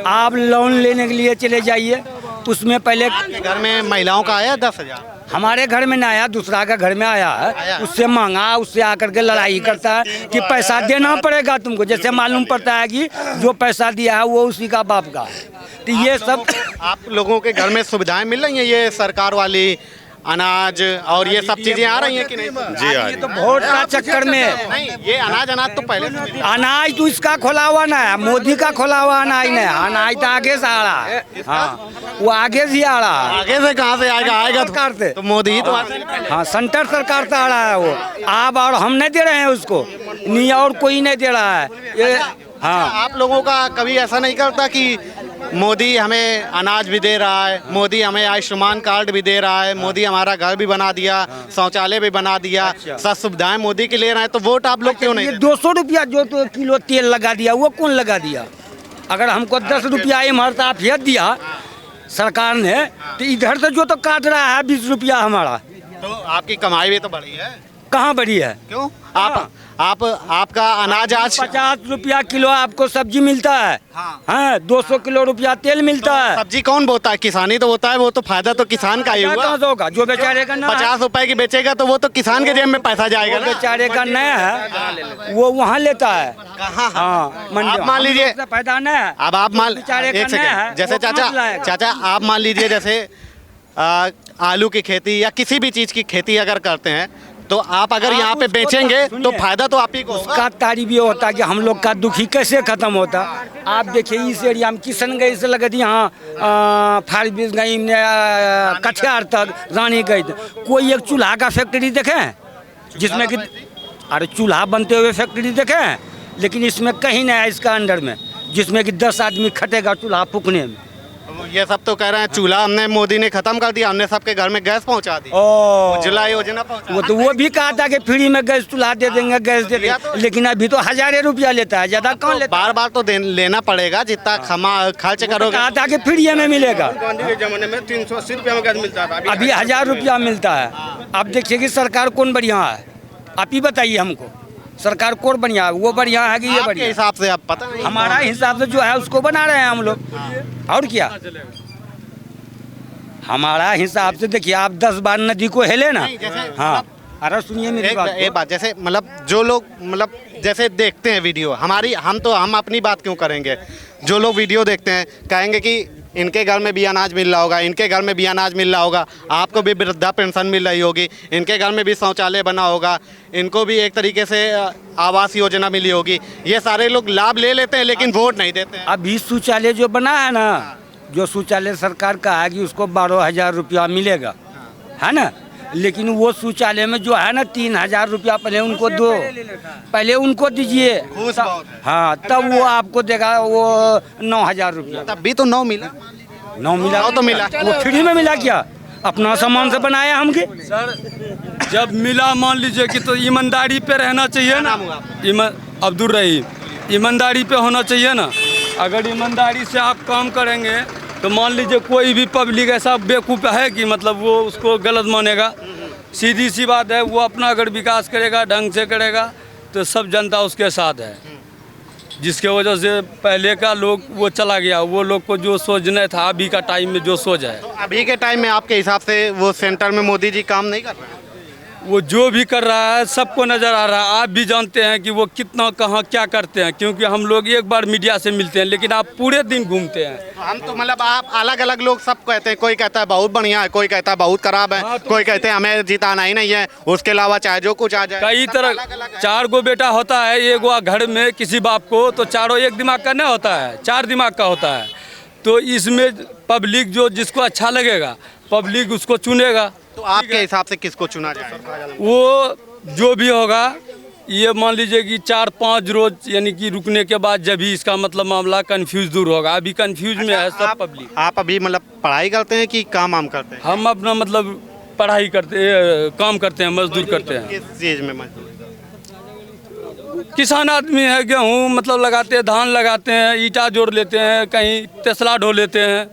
आप लोन लेने के लिए चले जाइए, उसमें पहले घर में महिलाओं का आया 10,000, हमारे घर में ना आया, दूसरा का घर में आया है, उससे मांगा, उससे आकर के लड़ाई करता है कि पैसा देना पड़ेगा तुमको, जैसे मालूम पड़ता है कि जो पैसा दिया है वो उसी का बाप का है। तो ये सब आप लोगों के घर में सुविधाएं मिल रही हैं, ये सरकार वाली अनाज और ये सब चीजें आ रही हैं कि नहीं? जी आ रही तो वोट का चक्कर में नहीं, ये अनाज तो पहले अनाज तो इसका खोला हुआ ना है, मोदी का खोला हुआ अनाज नहीं, अनाज तो आगे से आ रहा है। हाँ, वो आगे से आ रहा है। आगे से कहाँ से आएगा? आएगा सरकार से, तो मोदी ही तो हाँ सेंटर सरकार से आ रहा है वो। आप और हम नहीं दे रहे हैं उसको, नहीं और कोई नहीं दे रहा है ये। हाँ, आप लोगों का कभी ऐसा नहीं करता कि मोदी हमें अनाज भी दे रहा है, मोदी हमें आयुष्मान कार्ड भी दे रहा है, मोदी हमारा घर भी बना दिया, शौचालय भी बना दिया, सब सुविधाएं मोदी की ले रहे हैं, तो वोट आप लोग क्यों नहीं? ये 200 रुपया जो तो किलो तेल लगा दिया, वो कौन लगा दिया? अगर हमको 10 रुपया इमरता फेंक दिया सरकार ने, तो इधर से जो तो काट रहा है 20 रुपया हमारा। तो आपकी कमाई भी तो बढ़ी है। कहाँ बढ़ी है? क्यों? आपका अनाज आज 50 रुपया किलो आपको सब्जी मिलता है, हाँ 200 किलो रुपया तेल मिलता है। सब्जी कौन बोता है? किसानी तो होता है, वो तो फायदा तो किसान का ही हुआ। कहाँ से होगा? जो बेचारे का 50 रुपए की बेचेगा तो वो तो किसान के जेब में पैसा जाएगा ना। बेचारे का नहीं है, वो वहाँ लेता है। कहाँ? हाँ, आप मान लीजिए फायदा नहीं है। अब आप मान बेचारे का एक नहीं है, सेकंड, जैसे वो कहाँ से लाएगा? चाचा आप मान लीजिए जैसे आलू की खेती या किसी भी चीज की खेती अगर करते हैं, तो आप अगर यहाँ पे बेचेंगे तो फायदा तो आप ही को होगा। उसका तारीफ ये होता है कि हम लोग का दुखी कैसे खत्म होता। आप देखिए इस एरिया में किशनगंज से लगे थी, यहाँ फारबिसगंज कटिहार तक रानी गई, कोई एक चूल्हा का फैक्ट्री देखे जिसमें कि अरे चूल्हा बनते हुए फैक्ट्री देखे, लेकिन इसमें कहीं नहीं है इसका अंडर में, जिसमें कि 10 आदमी खटेगा चूल्हा फूकने में। ये सब तो कह रहे हैं चूल्हा हमने मोदी ने खत्म कर दिया, हमने सबके घर में गैस पहुंचा दी, उज्ज्वला योजना पहुंचा। वो तो वो भी कहा था कि फ्री में गैस चूल्हा दे देंगे, गैस दे देंगे, लेकिन अभी तो 1000 रुपया लेता है, ज्यादा कौन लेता है? बार बार तो लेना पड़ेगा, जितना खर्च करोगे। कहा था कि फ्री में मिलेगा, गांधी के जमाने में 380 रुपया में गैस मिलता था, अभी 1000 रुपया मिलता है। अब देखिए कि सरकार कौन बढ़िया है, आप ही बताइए हमको, सरकार कौन बढ़िया है? वो बढ़िया है कि ये बढ़िया? हिसाब से आप पता नहीं, हमारा हिसाब से जो है उसको बना रहे हैं हम लोग, और क्या हमारा हिसाब से। देखिए आप 10 बार नदी को हिले ना, हाँ अरे सुनिए मेरी बात, एक बात, जैसे मतलब जो लोग मतलब जैसे देखते हैं वीडियो हमारी, हम अपनी बात क्यों करेंगे, जो लोग वीडियो देखते हैं कहेंगे कि इनके घर में भी अनाज मिल रहा होगा, इनके घर में भी अनाज मिल रहा होगा, आपको भी वृद्धा पेंशन मिल रही होगी, इनके घर में भी शौचालय बना होगा, इनको भी एक तरीके से आवास योजना मिली होगी, ये सारे लोग लाभ ले लेते हैं लेकिन वोट नहीं देते हैं। अभी शौचालय जो बना है ना, जो शौचालय सरकार का है कि उसको 12,000 रुपया मिलेगा, है ना, लेकिन वो शौचालय में जो है ना 3,000 रुपया पहले उनको दो, पहले उनको दीजिए, हाँ तब वो आपको देगा वो 9,000 रुपया। तब भी तो 9 मिला, 9 मिला तो मिला, वो फ्री में मिला क्या? अपना सामान से बनाया हमके। सर जब मिला मान लीजिए कि तो ईमानदारी पे रहना चाहिए ना, अब्दुल रहीम, ईमानदारी पे होना चाहिए ना। अगर ईमानदारी से आप काम करेंगे तो मान लीजिए कोई भी पब्लिक ऐसा बेवकूफ़ है कि मतलब वो उसको गलत मानेगा, सीधी सी बात है। वो अपना अगर विकास करेगा, ढंग से करेगा, तो सब जनता उसके साथ है, जिसके वजह से पहले का लोग वो चला गया, वो लोग को जो सोच नहीं था अभी का टाइम में जो सोच है। तो अभी के टाइम में आपके हिसाब से वो सेंटर में मोदी जी काम नहीं कर रहे हैं? वो जो भी कर रहा है सबको नज़र आ रहा है, आप भी जानते हैं कि वो कितना कहाँ क्या करते हैं, क्योंकि हम लोग एक बार मीडिया से मिलते हैं लेकिन आप पूरे दिन घूमते हैं। हम तो मतलब आप अलग अलग लोग सब कहते हैं, कोई कहता है बहुत बढ़िया है, कोई कहता है बहुत खराब है, कोई कहते हैं हमें जिताना ही नहीं है, उसके अलावा चाहे जो कुछ आ जाए। कई तरह 4 गो बेटा होता है, एक वो घर में किसी बाप को, तो चारों एक दिमाग का नहीं होता है, 4 दिमाग का होता है। तो इसमें पब्लिक जो जिसको अच्छा लगेगा पब्लिक उसको चुनेगा। तो आपके हिसाब से किसको चुना जाए? वो जो भी होगा, ये मान लीजिए कि 4-5 रोज यानी कि रुकने के बाद जब भी इसका मतलब मामला कंफ्यूज दूर होगा। अभी कंफ्यूज में है सब पब्लिक। आप अभी मतलब पढ़ाई करते हैं कि काम करते हैं? हम अपना मतलब पढ़ाई करते हैं, काम करते हैं, मजदूर करते हैं। किस चीज़ में मजदूर? किसान आदमी है, गेहूँ मतलब लगाते हैं, धान लगाते हैं, ईटा जोड़ लेते हैं, कहीं तेसला ढो लेते हैं।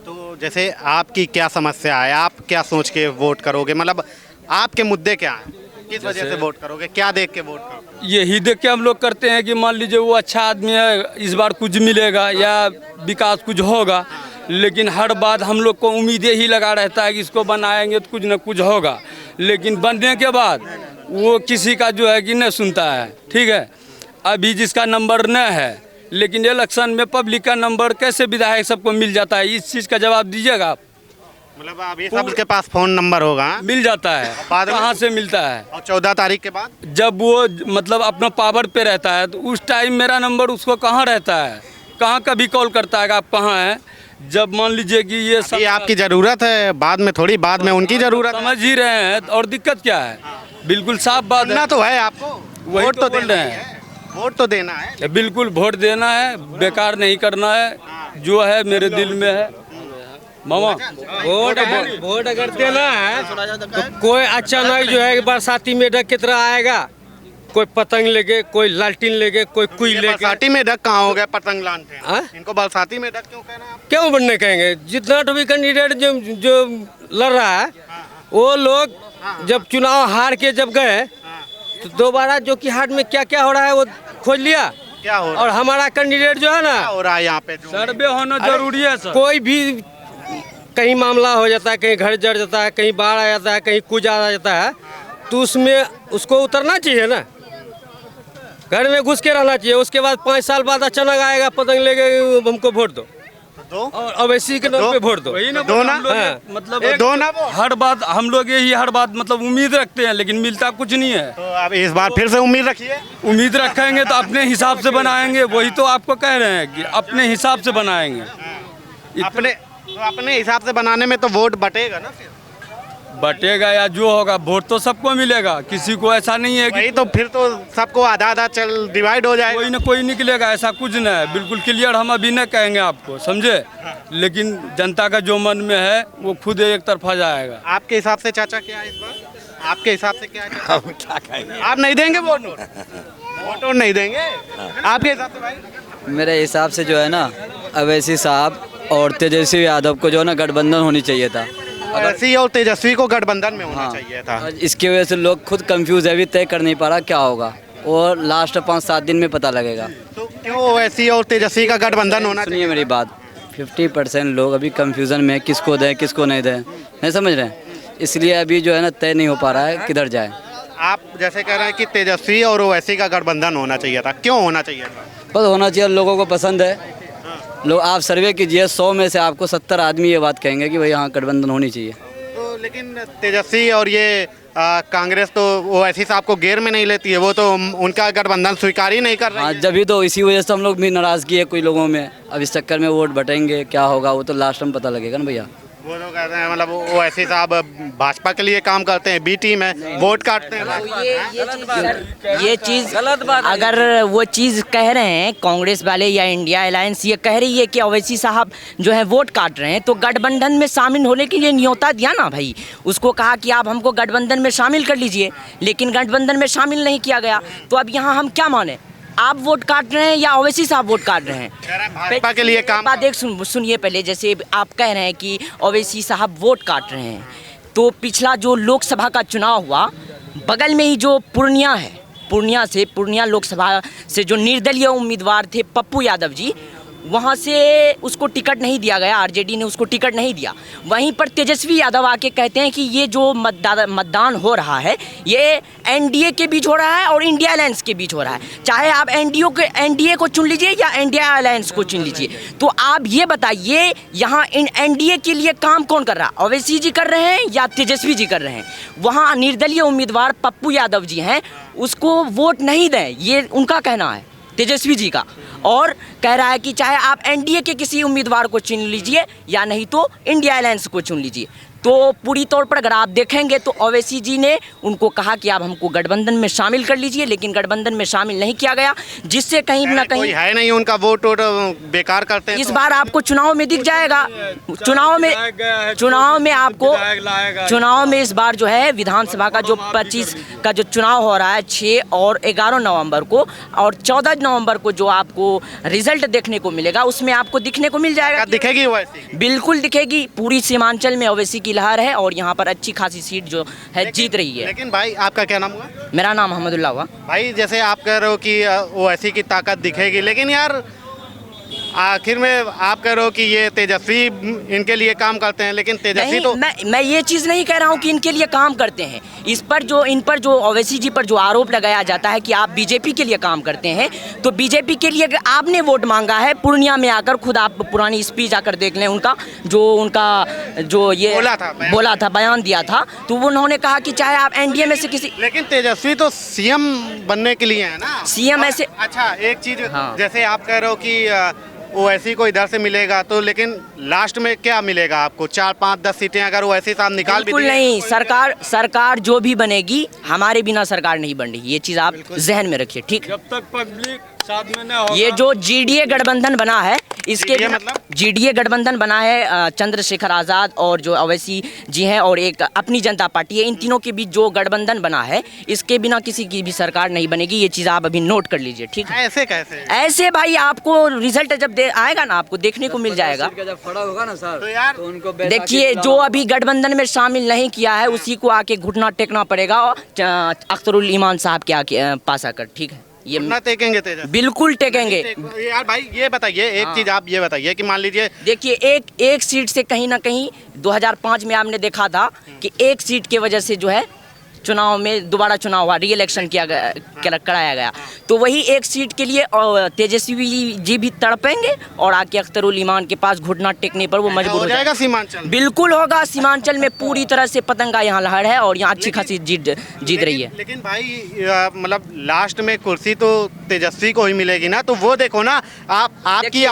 तो जैसे आपकी क्या समस्या है, आप क्या सोच के वोट करोगे, मतलब आपके मुद्दे क्या हैं, किस वजह से वोट करोगे, क्या देख के वोट करोगे? यही देख के हम लोग करते हैं कि मान लीजिए वो अच्छा आदमी है, इस बार कुछ मिलेगा या विकास कुछ होगा, लेकिन हर बात हम लोग को उम्मीद यही लगा रहता है कि इसको बनाएंगे तो कुछ न कुछ होगा, लेकिन बनने के बाद वो किसी का जो है कि नहीं सुनता है। ठीक है, अभी जिसका नंबर न है, लेकिन इलेक्शन में पब्लिक का नंबर कैसे विधायक सबको मिल जाता है, इस चीज़ का जवाब दीजिएगा आप। मतलब अभी सबके पास फोन नंबर होगा, मिल जाता है, कहाँ से मिलता है? और 14 तारीख के बाद जब वो मतलब अपना पावर पे रहता है तो उस टाइम मेरा नंबर उसको कहाँ रहता है, कहाँ कभी कॉल करता है कि आप कहाँ हैं? जब मान लीजिए कि ये सब आपकी ज़रूरत है, बाद में थोड़ी, बाद में उनकी ज़रूरत समझ ही रहे हैं, और दिक्कत क्या है? बिल्कुल साफ बात है, तो है आपको, वोट तो बोल रहे हैं, वोट तो देना है, बिल्कुल वोट देना है, बेकार नहीं करना है, जो है मेरे दिल में है मामा। वोट अगर देना है तो कोई अचानक जो है बरसाती मेढक की तरह आएगा, कोई पतंग लेके, कोई लालटीन लेके, कोई कुई लेके। बरसाती मेढक कहाँ हो गया, पतंग लानते हैं, इनको बरसाती मेढक क्यों कहना है? क्यों बनने कहेंगे? जितना भी कैंडिडेट जो लड़ रहा है, वो लोग जब चुनाव हार के जब गए तो दोबारा जो कि हाट में क्या क्या हो रहा है वो खोज लिया, क्या हो रहा है? और हमारा कैंडिडेट जो है ना, क्या हो रहा है यहाँ पे? सर्वे होना जरूरी है सर। कोई भी कहीं मामला हो जाता है, कहीं घर जड़ जाता है, कहीं बाढ़ आ जाता है, कहीं कुछ आ जाता है, तो उसमें उसको उतरना चाहिए ना, घर में घुस के रहना चाहिए। उसके बाद 5 साल बाद अचानक आएगा पतंग लेके हमको वोट दो, और अवैसी के नाम पे वोट दो, दो ना, मतलब दो ना। हर बात हम लोग यही हर बात मतलब उम्मीद रखते हैं, लेकिन मिलता कुछ नहीं है। तो अब इस बार फिर से उम्मीद रखिए। उम्मीद रखेंगे तो अपने हिसाब से बनाएंगे, वही तो आपको कह रहे हैं कि अपने हिसाब से बनाएंगे। अपने हिसाब से बनाने में तो वोट बटेगा ना, फिर बटेगा या जो होगा वोट तो सबको मिलेगा, किसी को ऐसा नहीं है कि तो फिर तो सबको आधा आधा चल डिवाइड हो जाएगा, कोई ना कोई निकलेगा, ऐसा कुछ नहीं है। बिल्कुल क्लियर हम अभी नहीं कहेंगे आपको, समझे, लेकिन जनता का जो मन में है वो खुद एक तरफा जाएगा। आपके हिसाब से चाचा क्या है इस बार? आपके हिसाब से क्या है? क्या कहेंगे? आप नहीं देंगे वोट? वोट नहीं देंगे आपके हिसाब से? भाई मेरे हिसाब से जो है ना, अवैसी साहब और तेजस्वी यादव को जो है ना गठबंधन होनी चाहिए था। अवैसी और तेजस्वी को गठबंधन में होना चाहिए था। इसकी वजह से लोग खुद कंफ्यूज है, अभी तय कर नहीं पा रहा क्या होगा, और लास्ट 5-7 दिन में पता लगेगा। तो क्यों अवैसी और तेजस्वी का गठबंधन होना चाहिए? सुनिए मेरी बात, 50% लोग अभी कंफ्यूजन में, किसको दें किसको नहीं दें, नहीं समझ रहे हैं, इसलिए अभी जो है ना तय नहीं हो पा रहा है किधर जाए। आप जैसे कह रहे हैं कि तेजस्वी और ओवैसी का गठबंधन होना चाहिए था, क्यों होना चाहिए था? बस होना चाहिए, लोगों को पसंद है। लोग आप सर्वे कीजिए, 100 में से आपको 70 आदमी ये बात कहेंगे कि भाई हाँ गठबंधन होनी चाहिए। तो लेकिन तेजस्वी और ये कांग्रेस तो ओवैसी साहब को घेर में नहीं लेती है, वो तो उनका गठबंधन स्वीकार ही नहीं कर रही है। जब भी तो इसी वजह से हम लोग भी नाराज़गी है कोई लोगों में। अब इस चक्कर में वोट बटेंगे, क्या होगा वो तो लास्ट में पता लगेगा ना भैया। वो लोग कहते हैं मतलब ओवैसी साहब भाजपा के लिए काम करते हैं, बी टीम है, वोट काटते हैं। ये चीज़ गलत बात। अगर वो चीज़ कह रहे हैं कांग्रेस वाले या इंडिया अलायंस ये कह रही है कि ओवैसी साहब जो है वोट काट रहे हैं, तो गठबंधन में शामिल होने के लिए न्योता दिया ना भाई, उसको कहा कि आप हमको गठबंधन में शामिल कर लीजिए, लेकिन गठबंधन में शामिल नहीं किया गया। तो अब यहाँ हम क्या माने, आप वोट काट रहे हैं या ओवैसी साहब वोट काट रहे हैं? भाजपा के लिए काम। बात एक सुनिए पहले, जैसे आप कह रहे हैं कि ओवैसी साहब वोट काट रहे हैं, तो पिछला जो लोकसभा का चुनाव हुआ, बगल में ही जो पूर्णिया लोकसभा से जो निर्दलीय उम्मीदवार थे पप्पू यादव जी, वहाँ से उसको टिकट नहीं दिया गया, आरजेडी ने उसको टिकट नहीं दिया। वहीं पर तेजस्वी यादव आके कहते हैं कि ये जो मतदान हो रहा है ये एनडीए के बीच हो रहा है और इंडिया अलायंस के बीच हो रहा है, चाहे आप एनडीए को चुन लीजिए या इंडिया अलायंस को चुन लीजिए। तो आप ये बताइए यहाँ एनडीए के लिए काम कौन कर रहा है, ओवैसी जी कर रहे हैं या तेजस्वी जी कर रहे हैं? वहाँ निर्दलीय उम्मीदवार पप्पू यादव जी हैं, उसको वोट नहीं दें, ये उनका कहना है तेजस्वी जी का, और कह रहा है कि चाहे आप एनडीए के किसी उम्मीदवार को चुन लीजिए या नहीं तो इंडिया अलायंस को चुन लीजिए। तो पूरी तौर पर अगर आप देखेंगे तो ओवैसी जी ने उनको कहा कि आप हमको गठबंधन में शामिल कर लीजिए, लेकिन गठबंधन में शामिल नहीं किया गया, जिससे कहीं ना कहीं है नहीं उनका वोट बेकार करते हैं। इस बार आपको चुनाव में दिख जाएगा, चुनाव में इस बार जो है विधानसभा का जो 25 का जो चुनाव हो रहा है 6 और 11 नवंबर को और 14 नवंबर को जो आपको रिजल्ट देखने को मिलेगा उसमें आपको दिखने को मिल जाएगा। दिखेगी ओवैसी? बिल्कुल दिखेगी। पूरी सीमांचल में ओवैसी की लहर है और यहाँ पर अच्छी खासी सीट जो है जीत रही है। लेकिन भाई आपका क्या नाम हुआ? मेरा नाम मोहम्मदुल्लाह हुआ। भाई जैसे आप कह रहे हो कि ओवैसी की ताकत दिखेगी, लेकिन यार आखिर में आप कह रहे हो कि ये तेजस्वी इनके लिए काम करते हैं, लेकिन तेजस्वी तो मैं ये चीज़ नहीं कह रहा हूँ कि इनके लिए काम करते हैं। इन पर जो ओवैसी जी पर जो आरोप लगाया जाता है कि आप बीजेपी के लिए काम करते हैं, तो बीजेपी के लिए आपने वोट मांगा है पूर्णिया में आकर, खुद आप पुरानी स्पीच आकर देख लें उनका जो ये बोला था बयान दिया था, तो उन्होंने कहा कि चाहे आप एनडीए में से किसी, लेकिन तेजस्वी तो सीएम बनने के लिए है ना। सीएम ऐसे अच्छा एक चीज जैसे आप कह रहे हो कि ओवैसी को इधर से मिलेगा, तो लेकिन लास्ट में क्या मिलेगा आपको? 4, 5, 10 सीटें अगर ओवैसी साहब निकाल भी बिल्कुल नहीं। सरकार जो भी बनेगी हमारे बिना सरकार नहीं बन रही, ये चीज आप जहन में रखिए, ठीक? जब तक पब्लिक साथ में न होगा। ये जो जीडीए गठबंधन बना है, इसके जीडीए गठबंधन बना है चंद्रशेखर आज़ाद और जो ओवैसी जी हैं और एक अपनी जनता पार्टी है, इन तीनों के बीच जो गठबंधन बना है, इसके बिना किसी की भी सरकार नहीं बनेगी। ये चीज़ आप अभी नोट कर लीजिए, ठीक है? ऐसे कैसे? ऐसे भाई आपको रिजल्ट जब आएगा ना, आपको देखने को मिल जाएगा। जब खड़ा होगा ना सर, तो यार तो उनको देखिए, जो अभी गठबंधन में शामिल नहीं किया है उसी को आके घुटना टेकना पड़ेगा अख्तरुल ईमान साहब के आके पास आकर, ठीक है? ये ना टेकेंगे तेजस्वी? बिल्कुल टेकेंगे। यार भाई ये बताइए, एक चीज आप ये बताइए कि मान लीजिए देखिए एक सीट से कहीं ना कहीं 2005 में आपने देखा था कि एक सीट के वजह से जो है चुनाव में दोबारा चुनाव हुआ, री इलेक्शन कराया गया, तो वही एक सीट के लिए तेजस्वी जी भी तड़पेंगे और आके अख्तरुल ईमान के पास घुटना टेकने पर वो मजबूर हो जाएगा। सीमांचल बिल्कुल होगा। सीमांचल में पूरी तरह से पतंगा यहाँ लहर है और यहाँ अच्छी खासी जीत रही है। लेकिन भाई मतलब लास्ट में कुर्सी तो तेजस्वी को ही मिलेगी ना, तो वो देखो ना आपकी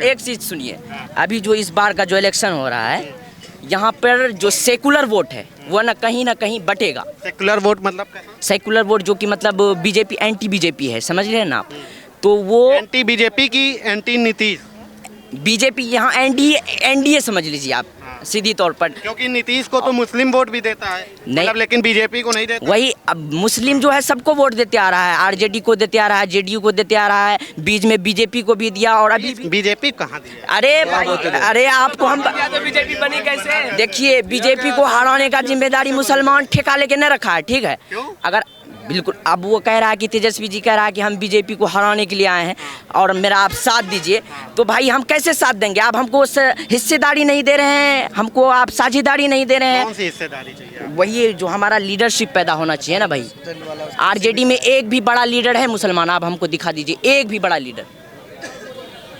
एक चीज सुनिए, अभी जो इस बार का जो इलेक्शन हो रहा है यहाँ पर जो सेकुलर वोट है वो ना कहीं बटेगा। सेकुलर वोट मतलब सेकुलर वोट जो कि मतलब बीजेपी एंटी बीजेपी है, समझ रहे हैं ना आप? तो वो एंटी बीजेपी की एंटी नीतीश, बीजेपी यहाँ एनडीए समझ लीजिए आप सीधी तौर पर, क्योंकि नीतीश को तो मुस्लिम वोट भी देता है मतलब, लेकिन बीजेपी को नहीं देता। वही अब मुस्लिम जो है सबको वोट देते आ रहा है, आरजेडी को देते आ रहा है, जेडीयू को देते आ रहा है, बीच में बीजेपी को भी दिया और अभी बीजेपी कहाँ दिया? अरे आपको हम बीजेपी बनी कैसे? देखिए, बीजेपी को हराने का जिम्मेदारी मुसलमान ठेका लेके न रखा है, ठीक है? अगर बिल्कुल अब वो कह रहा है कि तेजस्वी जी कह रहा है कि हम बीजेपी को हराने के लिए आए हैं और मेरा आप साथ दीजिए, तो भाई हम कैसे साथ देंगे? आप हमको हिस्सेदारी नहीं दे रहे हैं, हमको आप साझेदारी नहीं दे रहे हैं। कौन सी हिस्सेदारी चाहिए? वही जो हमारा लीडरशिप पैदा होना चाहिए ना भाई। आरजेडी में एक भी बड़ा लीडर है मुसलमान? आप हमको दिखा दीजिए एक भी बड़ा लीडर।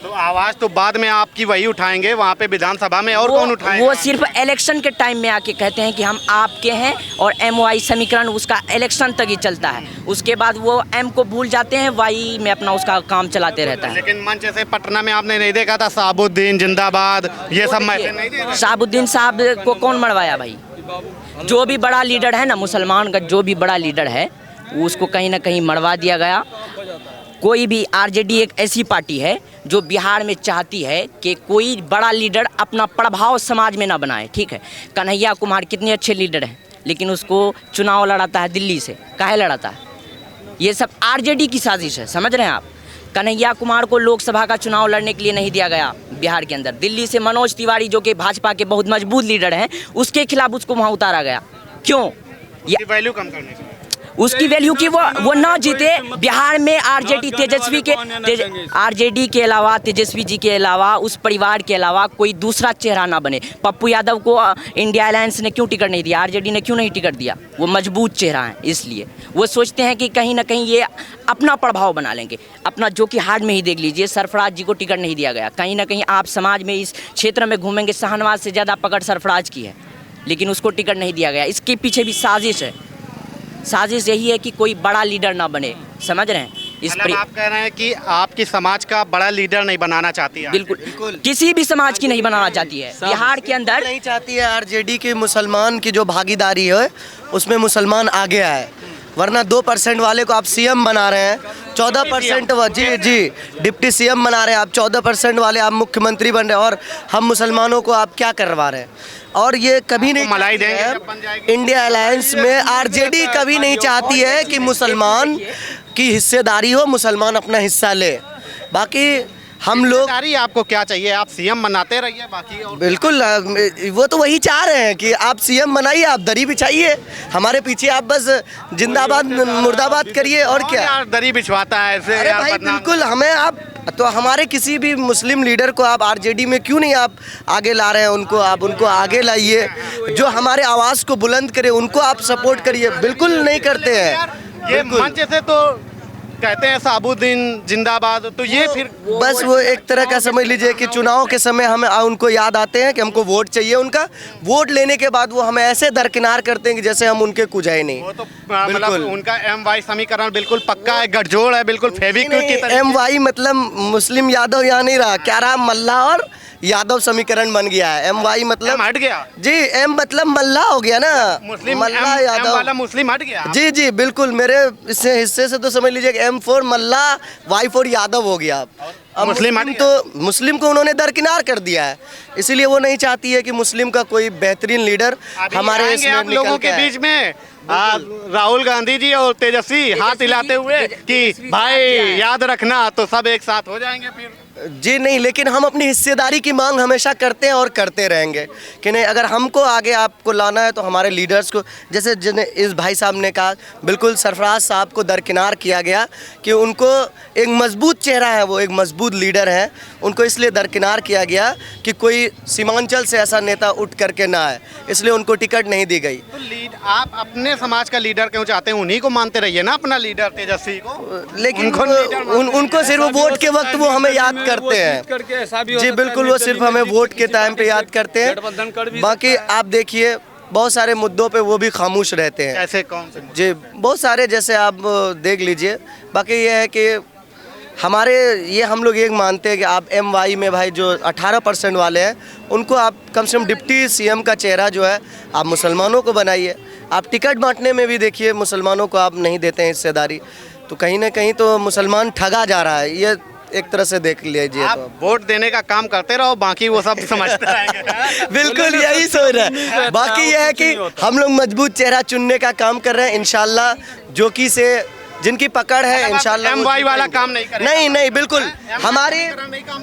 तो आवाज तो बाद में आपकी वही उठाएंगे वहाँ पे विधानसभा में, और कौन उठाएगा? वो सिर्फ इलेक्शन के टाइम में आके कहते हैं कि हम आपके हैं और MOI समीकरण उसका इलेक्शन तक ही चलता है, उसके बाद वो M को भूल जाते हैं, वाई में अपना उसका काम चलाते रहता है। लेकिन मंच से पटना में आपने नहीं देखा था शहाबुद्दीन जिंदाबाद ये सब मैसेज नहीं दे? शहाबुद्दीन साहब को कौन मरवाया भाई? जो भी बड़ा लीडर है ना मुसलमान का, जो भी बड़ा लीडर है उसको कहीं ना कहीं मरवा दिया गया। कोई भी आरजेडी एक ऐसी पार्टी है जो बिहार में चाहती है कि कोई बड़ा लीडर अपना प्रभाव समाज में ना बनाए, ठीक है? कन्हैया कुमार कितने अच्छे लीडर हैं, लेकिन उसको चुनाव लड़ाता है दिल्ली से, काहे लड़ाता है? ये सब आरजेडी की साजिश है, समझ रहे हैं आप? कन्हैया कुमार को लोकसभा का चुनाव लड़ने के लिए नहीं दिया गया बिहार के अंदर, दिल्ली से मनोज तिवारी जो कि भाजपा के बहुत मजबूत लीडर हैं उसके खिलाफ उसको वहाँ उतारा गया। क्यों? ये वैल्यू कम करने के, उसकी वैल्यू की वो ना जीते। बिहार में आरजेडी के अलावा तेजस्वी जी के अलावा उस परिवार के अलावा कोई दूसरा चेहरा ना बने। पप्पू यादव को इंडिया अलायंस ने क्यों टिकट नहीं दिया? आरजेडी ने क्यों नहीं टिकट दिया? वो मजबूत चेहरा है, इसलिए वो सोचते हैं कि कहीं ना कहीं ये अपना प्रभाव बना लेंगे अपना, जो कि हार में ही देख लीजिए सरफराज जी को टिकट नहीं दिया गया। कहीं ना कहीं आप समाज में इस क्षेत्र में घूमेंगे, शाहनवाज से ज़्यादा पकड़ सरफराज की है, लेकिन उसको टिकट नहीं दिया गया। इसके पीछे भी साजिश है। साजिश यही है कि कोई बड़ा लीडर ना बने, समझ रहे हैं? इस मतलब आप कह रहे हैं कि आपकी समाज का बड़ा लीडर नहीं बनाना चाहती है? बिल्कुल किसी भी समाज की नहीं बनाना चाहती है। बिहार के अंदर नहीं चाहती है आरजेडी के मुसलमान की जो भागीदारी है उसमें मुसलमान आगे आए, वरना 2% वाले को आप सीएम बना रहे हैं, 14% जी डिप्टी सीएम बना रहे हैं आप, 14% वाले आप मुख्यमंत्री बन रहे हैं और हम मुसलमानों को आप क्या करवा रहे हैं। और ये कभी नहीं मलाई देंगे इंडिया अलायंस में आरजेडी कभी नहीं चाहती है कि मुसलमान की हिस्सेदारी हो, मुसलमान अपना हिस्सा ले। बाकी हम लोग आपको क्या चाहिए? आप सीएम बनाते रहिए बाकी और बिल्कुल वो तो वही चाह रहे हैं कि आप सीएम बनाइए, आप दरी बिछाइए हमारे पीछे, आप बस जिंदाबाद मुर्दाबाद करिए और क्या यार दरी बिछवाता है ऐसे। अरे भाई बिल्कुल हमें आप तो हमारे किसी भी मुस्लिम लीडर को आप आरजेडी में क्यों नहीं आप आगे ला रहे हैं? उनको आप उनको आगे लाइए, जो हमारे आवाज़ को बुलंद करे उनको आप सपोर्ट करिए। बिल्कुल नहीं करते हैं ये मंच से तो कहते हैं साबुद्दीन जिंदाबाद, तो ये फिर बस वो एक तरह का समझ लीजिए कि चुनाव के समय हमें उनको याद आते हैं कि हमको वोट चाहिए, उनका वोट लेने के बाद वो हमें ऐसे दरकिनार करते हैं कि जैसे हम उनके कुछ है नहीं। वो तो मतलब उनका MY समीकरण बिल्कुल पक्का है, गठजोड़ है, बिल्कुल फेविक्विक की तरह। MY मतलब मुस्लिम यादव यहाँ नहीं रहा, क्या रहा? मल्ला और यादव समीकरण बन गया है। MY मतलब हट गया जी, M मतलब मल्ला हो गया ना, मुस्लिम मल्ला M यादव वाला मुस्लिम हट गया। जी जी बिल्कुल, मेरे इससे हिस्से से तो समझ लीजिए M4 मल्ला, Y4 यादव हो गया। अब मुस्लिम को उन्होंने दरकिनार कर दिया है, इसीलिए वो नहीं चाहती है कि मुस्लिम का कोई बेहतरीन लीडर हमारे इसमें आप लोगों के बीच में राहुल गांधी जी और तेजस्वी हाथ हिलाते हुए कि भाई याद रखना, तो सब एक साथ हो जाएंगे फिर। जी नहीं, लेकिन हम अपनी हिस्सेदारी की मांग हमेशा करते हैं और करते रहेंगे कि नहीं, अगर हमको आगे आपको लाना है तो हमारे लीडर्स को, जैसे जिन्हें इस भाई साहब ने कहा, बिल्कुल सरफराज साहब को दरकिनार किया गया कि उनको एक मजबूत चेहरा है, वो एक मजबूत लीडर है, उनको इसलिए दरकिनार किया गया कि कोई सीमांचल से ऐसा नेता उठ करके ना आए, इसलिए उनको टिकट नहीं दी गई। तो आप अपने समाज का लीडर क्यों चाहते हैं? उन्हीं को मानते रहिए ना अपना लीडर तेजस्वी को। लेकिन उनको सिर्फ वोट के वक्त वो हमें याद करते हैं जी, बिल्कुल वो सिर्फ हमें वोट के टाइम पे याद करते हैं। बाकी आप देखिए बहुत सारे मुद्दों पे वो भी खामोश रहते हैं। ऐसे कौन से जी? बहुत सारे, जैसे आप देख लीजिए। बाकी ये है कि हमारे ये हम लोग ये मानते हैं कि आप MY में भाई जो 18% वाले हैं उनको आप कम से कम डिप्टी सीएम का चेहरा जो है आप मुसलमानों को बनाइए। आप टिकट बांटने में भी देखिए मुसलमानों को आप नहीं देते हैं हिस्सेदारी, तो कहीं ना कहीं तो मुसलमान ठगा जा रहा है, ये एक तरह से देख लीजिए। आप वोट देने का काम करते रहो, बाकी वो सब समझते रहेंगे। बिल्कुल यही सोच रहे हैं। बाकी ये है कि हम लोग मजबूत चेहरा चुनने का काम कर रहे हैं, इंशाल्लाह जो कि से जिनकी पकड़ है इंशाल्लाह। MY वाला काम नहीं करेंगे? नहीं बिल्कुल, हमारी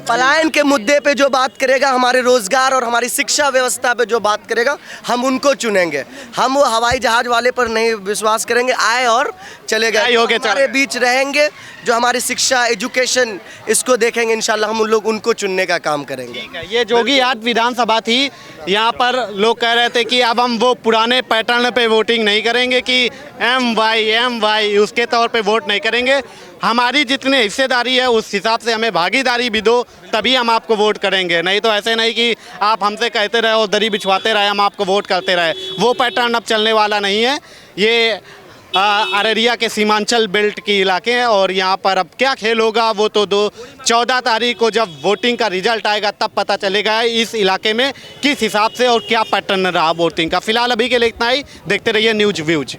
पलायन के मुद्दे पे जो बात करेगा, हमारे रोजगार और हमारी शिक्षा व्यवस्था पे जो बात करेगा, हम उनको चुनेंगे। हम वो हवाई जहाज वाले पर नहीं विश्वास करेंगे, आए और चले गए, हमारे बीच रहेंगे, जो हमारी शिक्षा एजुकेशन इसको देखेंगे, इंशाल्लाह हम उन लोग उनको चुनने का काम करेंगे। ये जोगीहाट विधानसभा थी, यहाँ पर लोग कह रहे थे कि अब हम वो पुराने पैटर्न पे वोटिंग नहीं करेंगे कि MY उसके तौर पे वोट नहीं करेंगे। हमारी जितनी हिस्सेदारी है उस हिसाब से हमें भागीदारी भी दो, तभी हम आपको वोट करेंगे। नहीं तो ऐसे नहीं कि आप हमसे कहते रहे और दरी बिछवाते रहे, हम आपको वोट करते रहे। वो पैटर्न अब चलने वाला नहीं है। ये अररिया के सीमांचल बेल्ट के इलाके हैं और यहाँ पर अब क्या खेल होगा वो तो 14 तारीख को जब वोटिंग का रिजल्ट आएगा तब पता चलेगा इस इलाके में किस हिसाब से और क्या पैटर्न रहा वोटिंग का। फिलहाल अभी के लिए इतना ही, देखते रहिए न्यूज व्यूज।